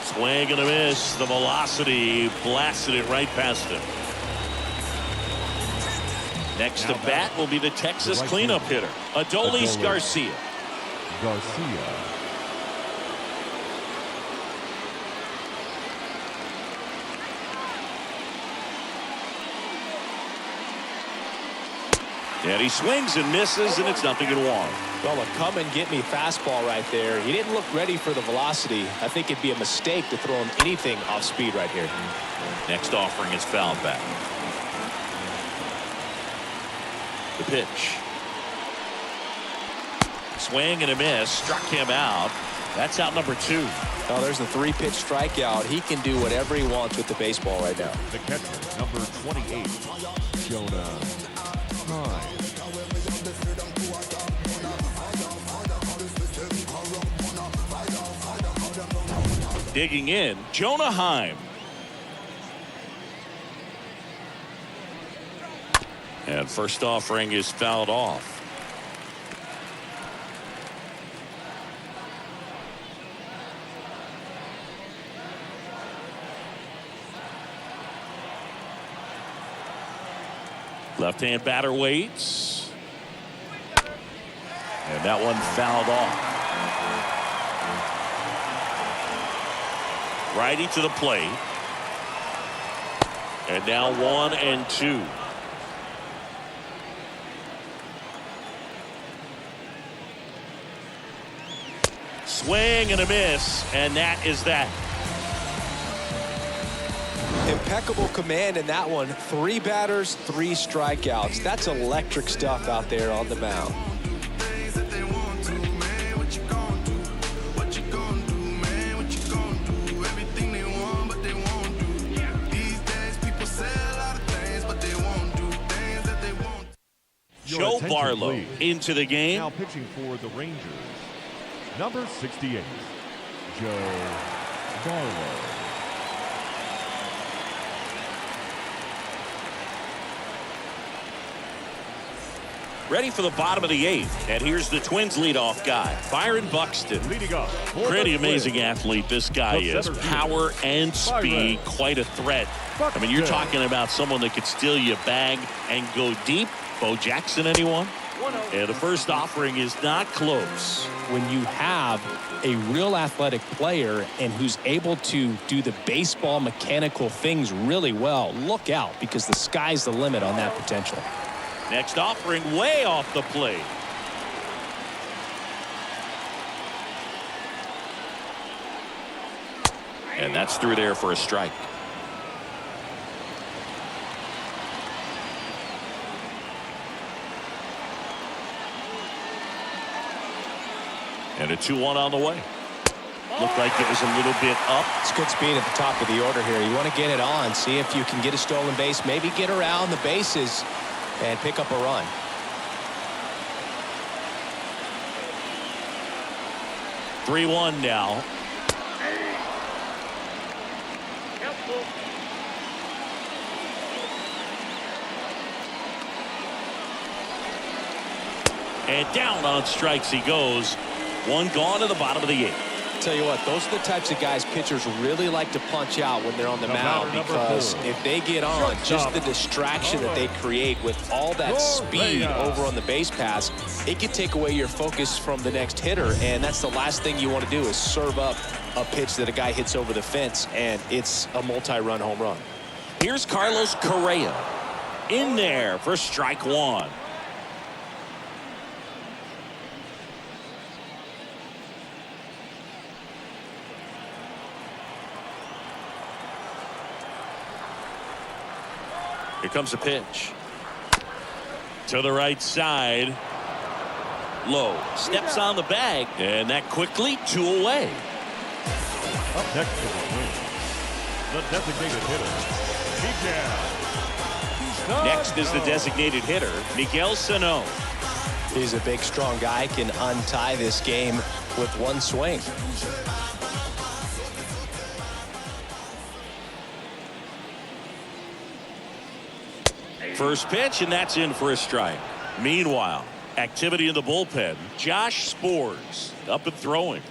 Swing and a miss. The velocity blasted it right past him. Next to bat will be the Texas cleanup hitter, Adolis Garcia. And he swings and misses, and it's 0-1. Well, a come and get me fastball right there. He didn't look ready for the velocity. I think it'd be a mistake to throw him anything off speed right here. Next offering is fouled back. The pitch. Swing and a miss. Struck him out. That's out number 2. Oh, there's the 3-pitch strikeout. He can do whatever he wants with the baseball right now. The catcher, number 28, Jonah Heim. Digging in, Jonah Heim. And first offering is fouled off. Left-hand batter waits. And that one fouled off. Righty to the plate. And now 1-2. Swing and a miss, and that is that. Impeccable command in that one. 3 batters, 3 strikeouts. That's electric stuff out there on the mound. Joe Barlow please. into the game. Now pitching for the Rangers, number 68, Joe Barlow. Ready for the bottom of the 8th. And here's the Twins leadoff guy, Byron Buxton. Leading up. Pretty amazing athlete this guy is. Power and speed, quite a threat. I mean, you're talking about someone that could steal your bag and go deep. Bo Jackson, anyone? And the first offering is not close. When you have a real athletic player and who's able to do the baseball mechanical things really well, look out, because the sky's the limit on that potential. Next offering way off the plate. And that's through there for a strike. And a 2-1 on the way. Looked like it was a little bit up. It's good speed at the top of the order here. You want to get it on, see if you can get a stolen base, maybe get around the bases and pick up a run. Three-1 now. And down on strikes he goes. 1 gone to the bottom of the 8th. Tell you what, those are the types of guys pitchers really like to punch out when they're on the mound, because if they get on, just the distraction that they create with all that speed over on the base pass, it can take away your focus from the next hitter, and that's the last thing you want to do is serve up a pitch that a guy hits over the fence and it's a multi-run home run. Here's Carlos Correa in there for strike 1. Here comes a pitch. To the right side. Low. Steps on the bag. And that quickly 2 away. Up next for the Twins, the designated hitter, Miguel. Next is the designated hitter, Miguel Sano. He's a big, strong guy, can untie this game with 1 swing. First pitch, and that's in for a strike. Meanwhile, activity in the bullpen. Josh Spores up and throwing.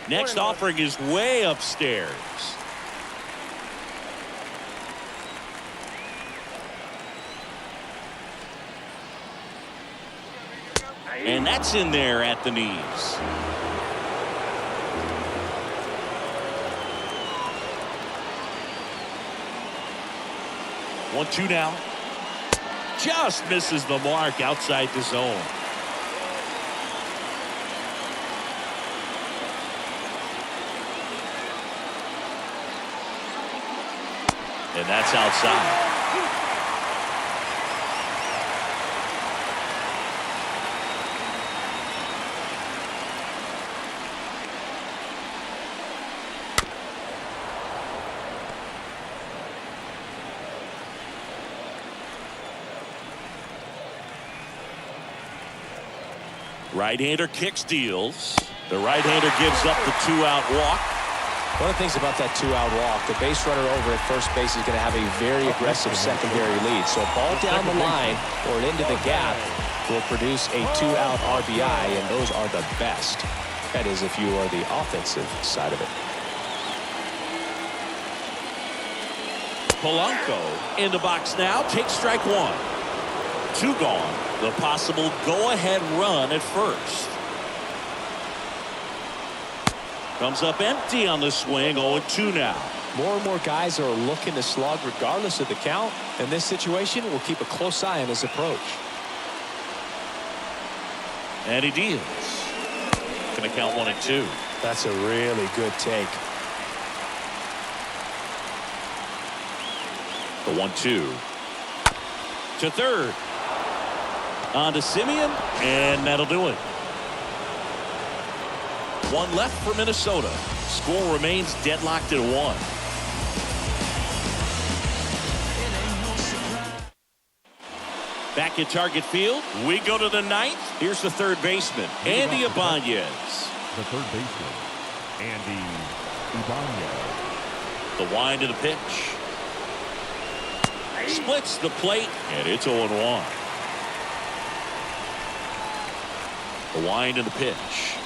Next offering is way upstairs. And that's in there at the knees. One, 2 now. Just misses the mark outside the zone. And that's outside. Right-hander kick steals. The right-hander gives up the 2-out walk. One of the things about that 2-out walk, the base runner over at first base is going to have a very aggressive secondary lead. So a ball down the line or into the gap will produce a 2-out RBI, and those are the best. That is if you are the offensive side of it. Polanco in the box now. Takes strike one. 2 gone. The possible go-ahead run at first. Comes up empty on the swing. 0-2 now. More and more guys are looking to slug regardless of the count. In this situation, we'll keep a close eye on his approach. And he deals. Going to count 1-2. That's a really good take. The 1-2 to third. On to Simeon, and that'll do it. 1 left for Minnesota. Score remains deadlocked at 1. Back at Target Field, we go to the 9th. Here's the third baseman, Andy Ibanez. The third baseman, Andy Ibanez. The wind of the pitch. Splits the plate, and it's 0-1. The wind of the pitch.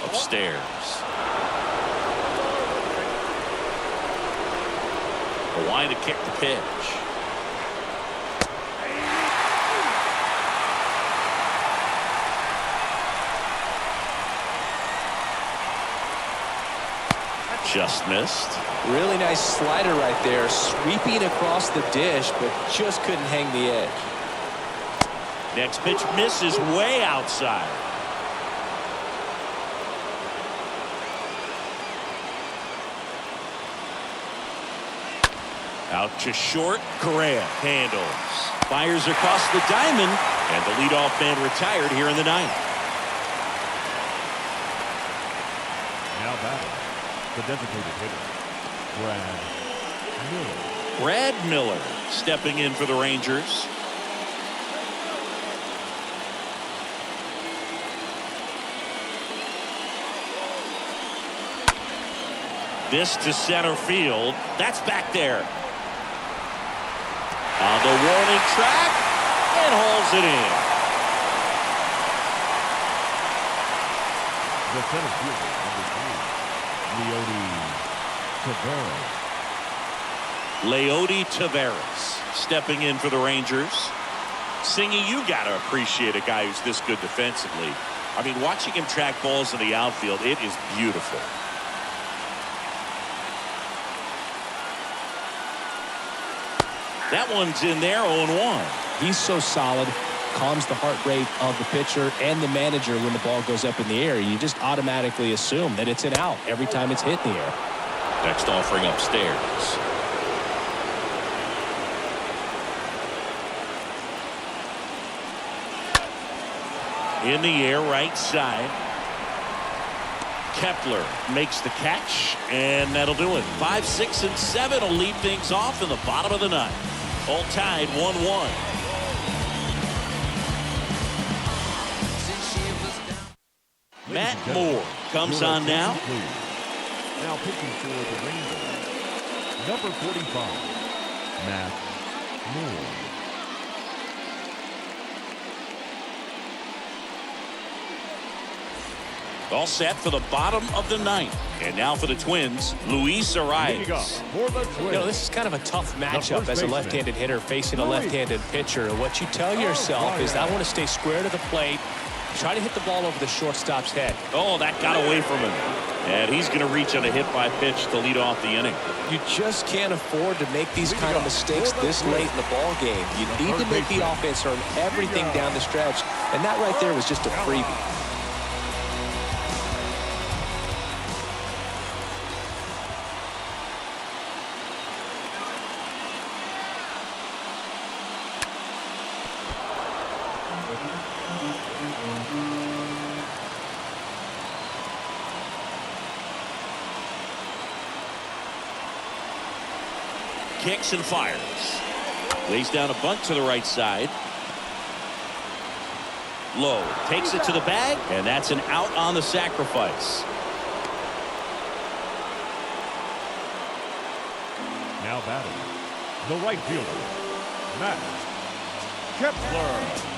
Upstairs. The wind to kick the pitch. Just missed. Really nice slider right there, sweeping across the dish, but just couldn't hang the edge. Next pitch misses way outside. Out to short. Correa handles. Fires across the diamond, and the leadoff man retired here in the 9th. Now batting, the designated hitter, Brad Miller. Brad Miller stepping in for the Rangers. This to center field. That's back there. On the warning track, and hauls it in. The center fielder, number 3, Leody Taveras. Leody Taveras stepping in for the Rangers. Singy, you got to appreciate a guy who's this good defensively. I mean, watching him track balls in the outfield, it is beautiful. That one's in there, 0-1. He's so solid, calms the heart rate of the pitcher and the manager when the ball goes up in the air. You just automatically assume that it's an out every time it's hit in the air. Next offering upstairs. In the air, right side. Kepler makes the catch, and that'll do it. 5, 6, and 7 will lead things off in the bottom of the 9th. All tied 1-1. Matt Moore comes on now. Now pitching for the Rangers, number 45, Matt Moore. All set for the bottom of the 9th. And now for the Twins, Luis Arias. For the Twins, You know, this is kind of a tough matchup as a left-handed hitter facing a left-handed pitcher. What you tell yourself is I want to stay square to the plate, try to hit the ball over the shortstop's head. Oh, that got away from him. And he's going to reach on a hit by pitch to lead off the inning. You just can't afford to make these kind of mistakes this late in the ball game. You need to make the offense earn everything down the stretch, and that right there was just a freebie. Kicks and fires. Lays down a bunt to the right side. Low takes it to the bag, and that's an out on the sacrifice. now batting, the right fielder, Matt Kepler.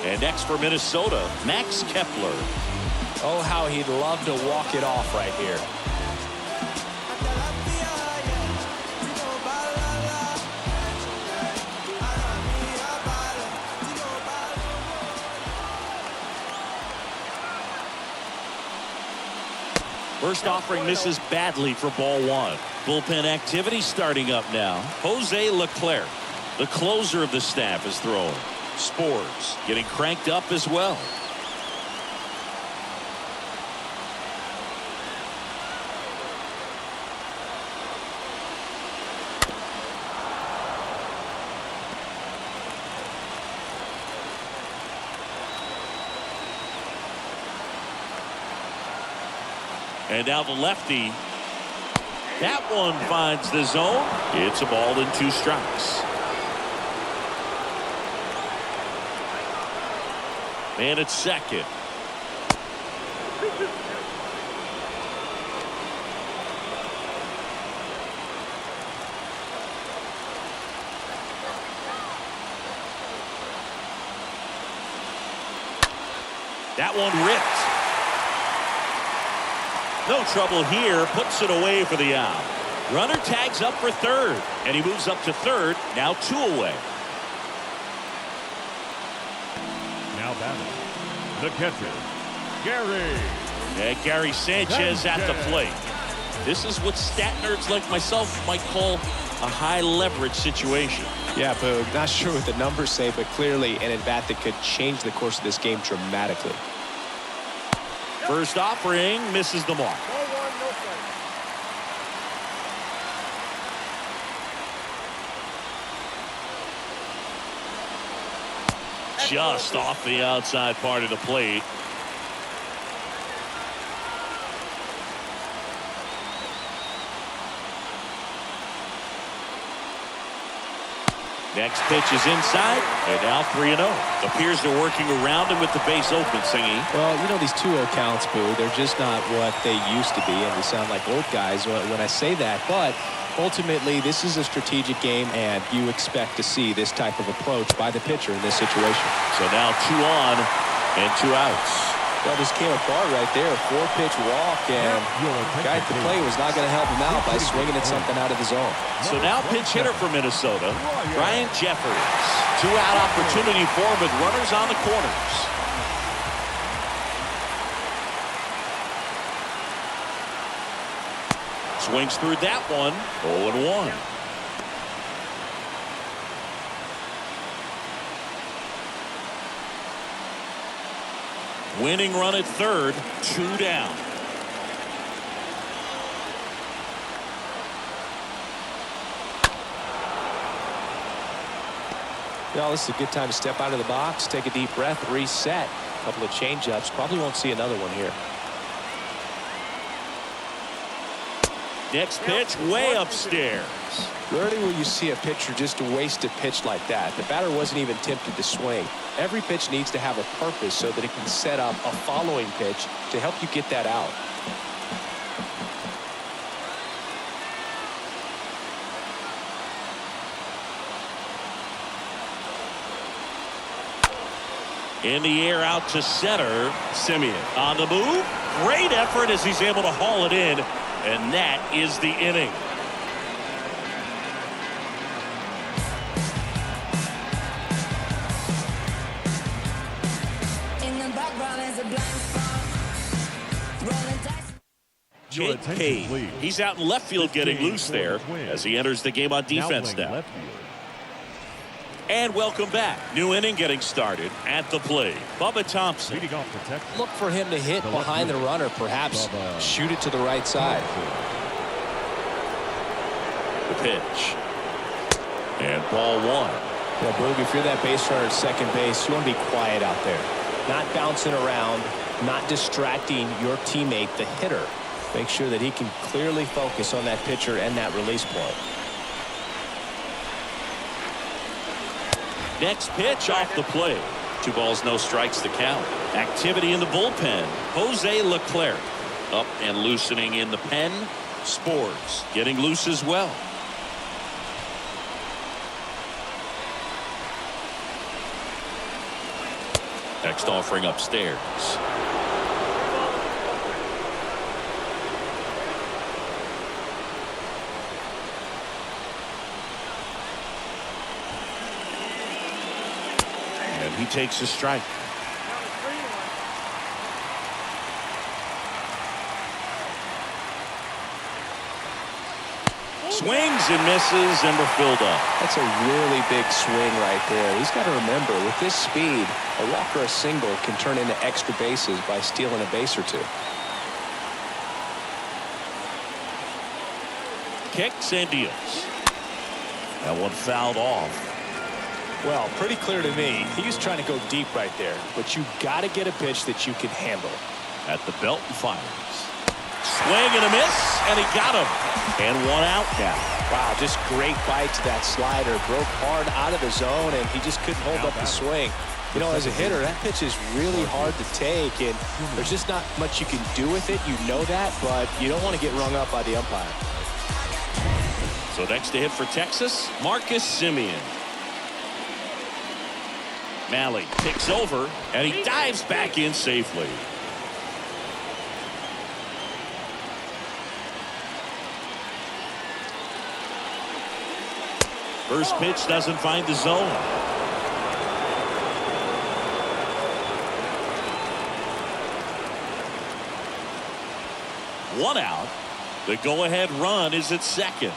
And next for Minnesota, Max Kepler. Oh, how he'd love to walk it off right here. First offering misses badly for ball one. Bullpen activity starting up now. Jose Leclerc, the closer of the staff, is throwing. Spores getting cranked up as well. And now the lefty. That one finds the zone. It's a ball and 2 strikes. And it's second. That one ripped. No trouble here. Puts it away for the out. Runner tags up for third. And he moves up to third. Now 2 away. Now batting, the catcher, Gary. And Gary Sanchez at the plate. This is what stat nerds like myself might call a high leverage situation. Yeah, Boog, not sure what the numbers say, but clearly an at-bat that could change the course of this game dramatically. First offering misses the mark. Ball 1, no strike. Just off the outside part of the plate. Next pitch is inside, and now 3-0. Appears they're working around him with the base open, Singy. Well, you know, these 2-0 counts, Boo, they're just not what they used to be, and we sound like old guys when I say that. But ultimately, this is a strategic game, and you expect to see this type of approach by the pitcher in this situation. So now 2 on and 2 outs. Well, this came apart right there. A 4-pitch walk, and the guy at the plate was not going to help him out by swinging at something out of the zone. So now pinch hitter for Minnesota, Brian Jeffers. 2-out opportunity for him with runners on the corners. Swings through that one. 0-1. Winning run at third, 2 down. Well, this is a good time to step out of the box, take a deep breath, reset. A couple of change-ups. Probably won't see another one here. Next pitch way upstairs. Rarely will you see a pitcher just waste a pitch like that. The batter wasn't even tempted to swing. Every pitch needs to have a purpose so that it can set up a following pitch to help you get that out. In the air out to center. Simeon on the move. Great effort as he's able to haul it in. And that is the inning. Jake Cade. He's out in left field getting loose there as he enters the game on defense now. And welcome back. New inning getting started at the plate. Bubba Thompson. Look for him to hit behind the runner, perhaps shoot it to the right side. The pitch. And ball 1. Yeah, Boog, if you're that base runner at second base, you want to be quiet out there. Not bouncing around, not distracting your teammate, the hitter. Make sure that he can clearly focus on that pitcher and that release point. Next pitch off the plate. 2 balls, no strikes to count. Activity in the bullpen. Jose Leclerc up and loosening in the pen. Spores getting loose as well. Next offering upstairs. And he takes a strike. Swings and misses, and we're filled up. That's a really big swing right there. He's got to remember, with this speed, a walk or a single can turn into extra bases by stealing a base or two. Kicks and deals. That one fouled off. Well, pretty clear to me. He was trying to go deep right there, but you got to get a pitch that you can handle. At the belt and fires. Swing and a miss, and he got him. And one out now. Wow, just great bite to that slider. Broke hard out of the zone, and he just couldn't hold up the swing. You know, as a hitter, that pitch is really hard to take, and there's just not much you can do with it. You know that, but you don't want to get rung up by the umpire. So next to hit for Texas, Marcus Semien. Malley picks over, and he dives back in safely. First pitch doesn't find the zone. One out. The go-ahead run is at second.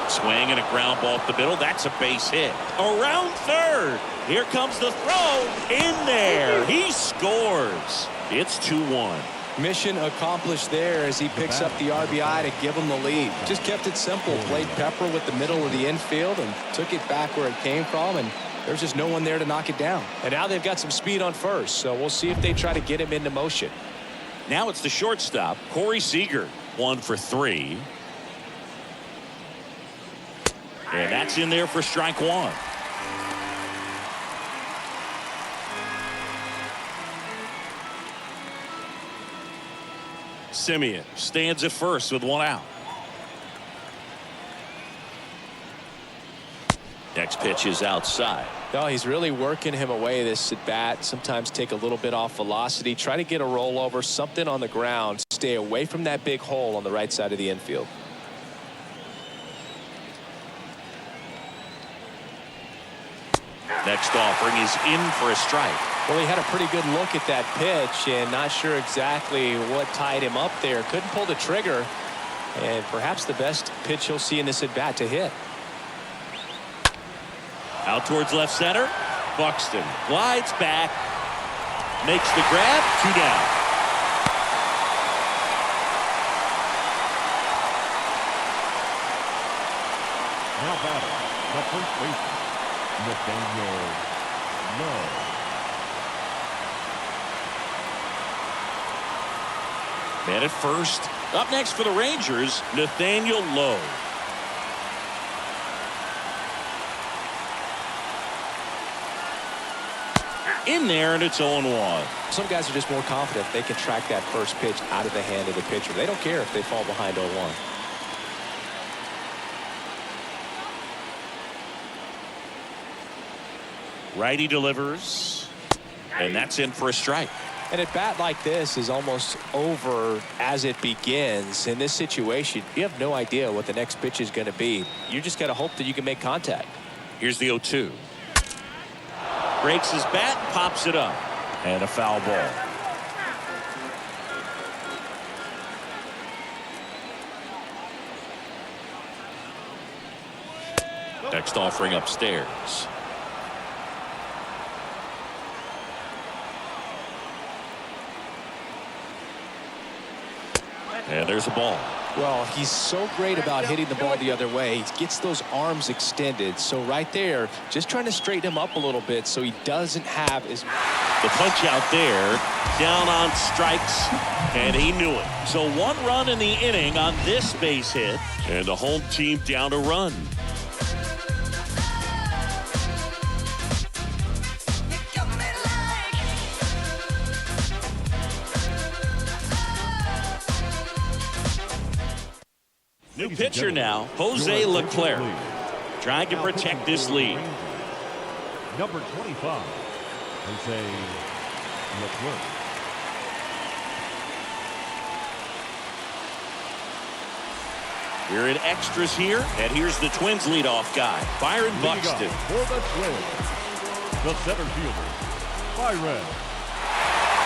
Swing and a ground ball up the middle. That's a base hit. Around third. Here comes the throw. In there. He scores. It's 2-1. Mission accomplished there as he picks up the RBI to give him the lead. Just kept it simple. Played pepper with the middle of the infield and took it back where it came from, and there's just no one there to knock it down. And now they've got some speed on first, so we'll see if they try to get him into motion. Now it's the shortstop, Corey Seager. 1 for 3. And that's in there for strike one. Semien stands at first with one out. Next pitch is outside. No, he's really working him away this at bat. Sometimes take a little bit off velocity. Try to get a rollover, something on the ground. Stay away from that big hole on the right side of the infield. Next offering is in for a strike. Well, he had a pretty good look at that pitch and not sure exactly what tied him up there. Couldn't pull the trigger, and perhaps the best pitch he'll see in this at bat to hit. Out towards left center. Buxton glides back, makes the grab. 2 down. Now batting, the first baseman, Nathaniel Lowe. Man at first. Up next for the Rangers, Nathaniel Lowe. In there, and it's 0-1. Some guys are just more confident they can track that first pitch out of the hand of the pitcher. They don't care if they fall behind 0-1. Righty delivers, and that's in for a strike. And a bat like this is almost over as it begins. In this situation, you have no idea what the next pitch is going to be. You just got to hope that you can make contact. Here's the 0-2. Breaks his bat, pops it up, and a foul ball. Next offering upstairs. And there's a ball. Well, he's so great about hitting the ball the other way. He gets those arms extended. So right there, just trying to straighten him up a little bit so he doesn't have his... The punch out there, down on strikes, and he knew it. So 1 run in the inning on this base hit, and the home team down a run. New pitcher now, Jose Leclerc. trying to Now protect pitching this for the lead. Rangers, number 25, Jose Leclerc. We're in extras here, and here's the Twins leadoff guy, Byron Leading Buxton. off for the Twins, the center fielder, Byron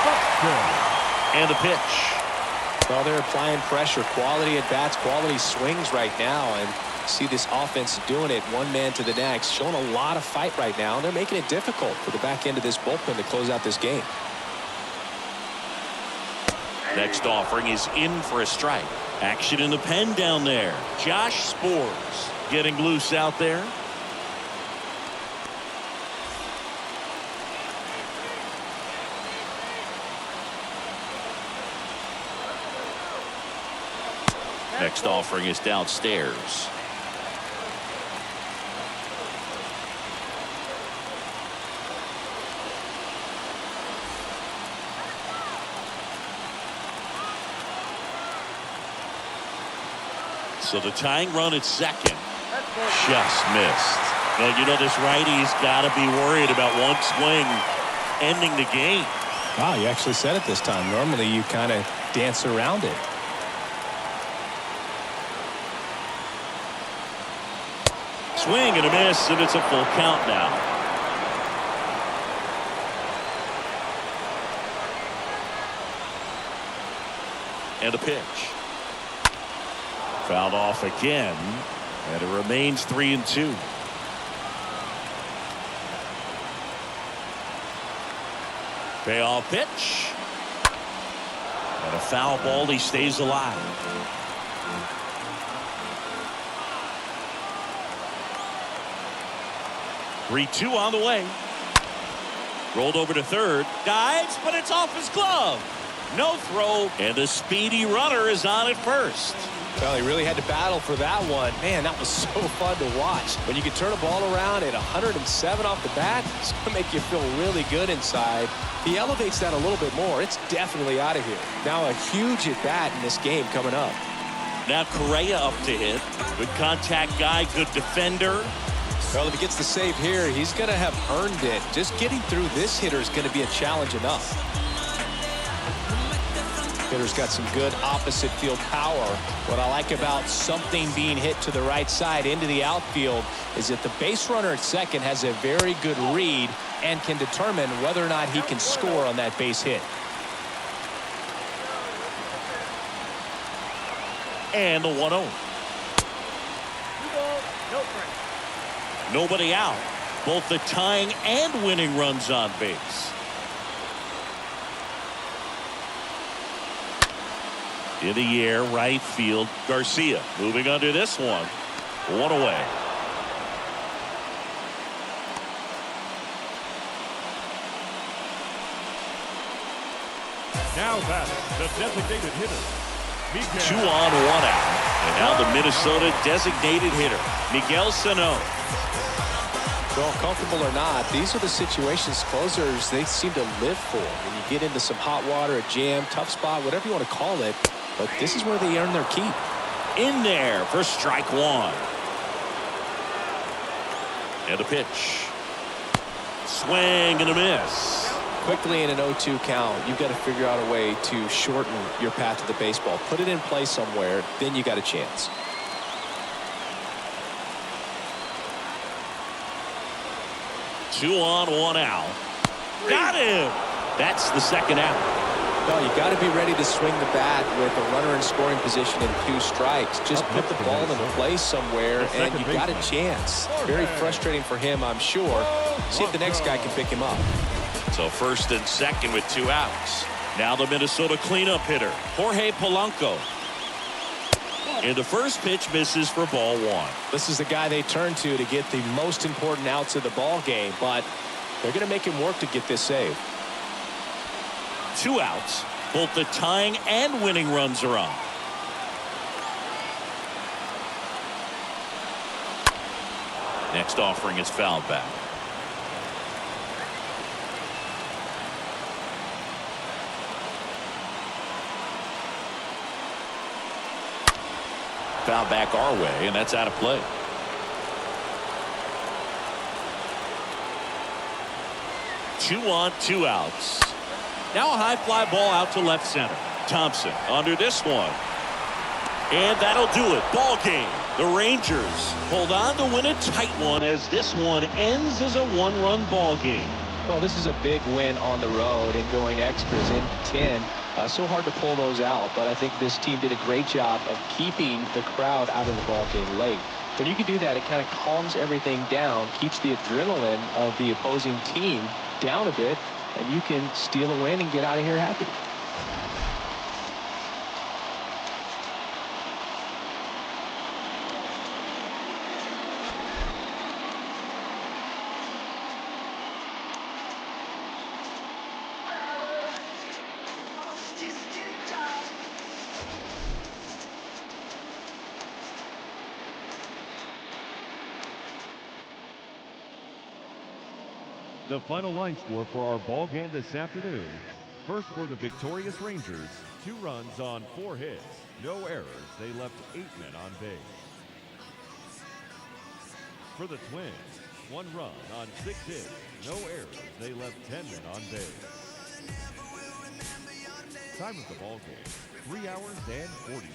Buxton. And a pitch. Well, they're applying pressure, quality at bats, quality swings right now, and see this offense doing it one man to the next, showing a lot of fight right now, and they're making it difficult for the back end of this bullpen to close out this game. Next offering is in for a strike. Action in the pen down there. Josh Spores getting loose out there. Next offering is downstairs. So the tying run at second just missed. Well, you know, this righty's got to be worried about one swing ending the game. Wow, you actually said it this time. Normally you kind of dance around it. Swing and a miss, and it's a full count now. And a pitch. Fouled off again, and it remains 3-2. Payoff pitch. And a foul ball. He stays alive. Three-two on the way. Rolled over to third. Dives, but it's off his glove. No throw, and the speedy runner is on at first. Well, he really had to battle for that one. Man, that was so fun to watch. When you can turn a ball around at 107 off the bat, it's going to make you feel really good inside. He elevates that a little bit more. It's definitely out of here. Now a huge at bat in this game coming up. Now Correa up to hit. Good contact guy, good defender. Well, if he gets the save here, he's going to have earned it. Just getting through this hitter is going to be a challenge enough. Hitter's got some good opposite field power. What I like about something being hit to the right side into the outfield is that the base runner at second has a very good read and can determine whether or not he can score on that base hit. And the 1-0. No strike. Nobody out. Both the tying and winning runs on base. In the air, right field. Garcia moving under this one. One away. Now batting, the designated hitter, Miguel. 2 on, 1 out. And now the Minnesota designated hitter, Miguel Sano. Well, comfortable or not, these are the situations closers they seem to live for. When you get into some hot water, a jam, tough spot, whatever you want to call it. But this is where they earn their keep. In there for strike one. And a pitch. Swing and a miss. Quickly in an 0-2 count, you've got to figure out a way to shorten your path to the baseball. Put it in play somewhere, then you got a chance. Two on, 1 out. Got him. That's the second out. No, you got to be ready to swing the bat with a runner in scoring position and 2 strikes. Just put the ball in play somewhere, and you got a chance. Very frustrating for him, I'm sure. See if the next guy can pick him up. So first and second with 2 outs. Now the Minnesota cleanup hitter, Jorge Polanco. And the first pitch misses for ball 1. This is the guy they turn to get the most important outs of the ball game, but they're going to make him work to get this save. 2 outs. Both the tying and winning runs are on. Next offering is fouled back. Foul back our way, and that's out of play. 2 on, 2 outs. Now a high fly ball out to left center. Thompson under this one. And that'll do it. Ball game. The Rangers hold on to win a tight one as this one ends as a 1-run ball game. Well, this is a big win on the road and going extras in 10. So hard to pull those out, but I think this team did a great job of keeping the crowd out of the ball game late. When you can do that, it kind of calms everything down, keeps the adrenaline of the opposing team down a bit, and you can steal a win and get out of here happy. The final line score for our ball game this afternoon. First for the victorious Rangers, 2 runs on 4 hits, no errors. They left 8 men on base. For the Twins, 1 run on 6 hits, no errors. They left 10 men on base. Time of the ball game, 3 hours and 40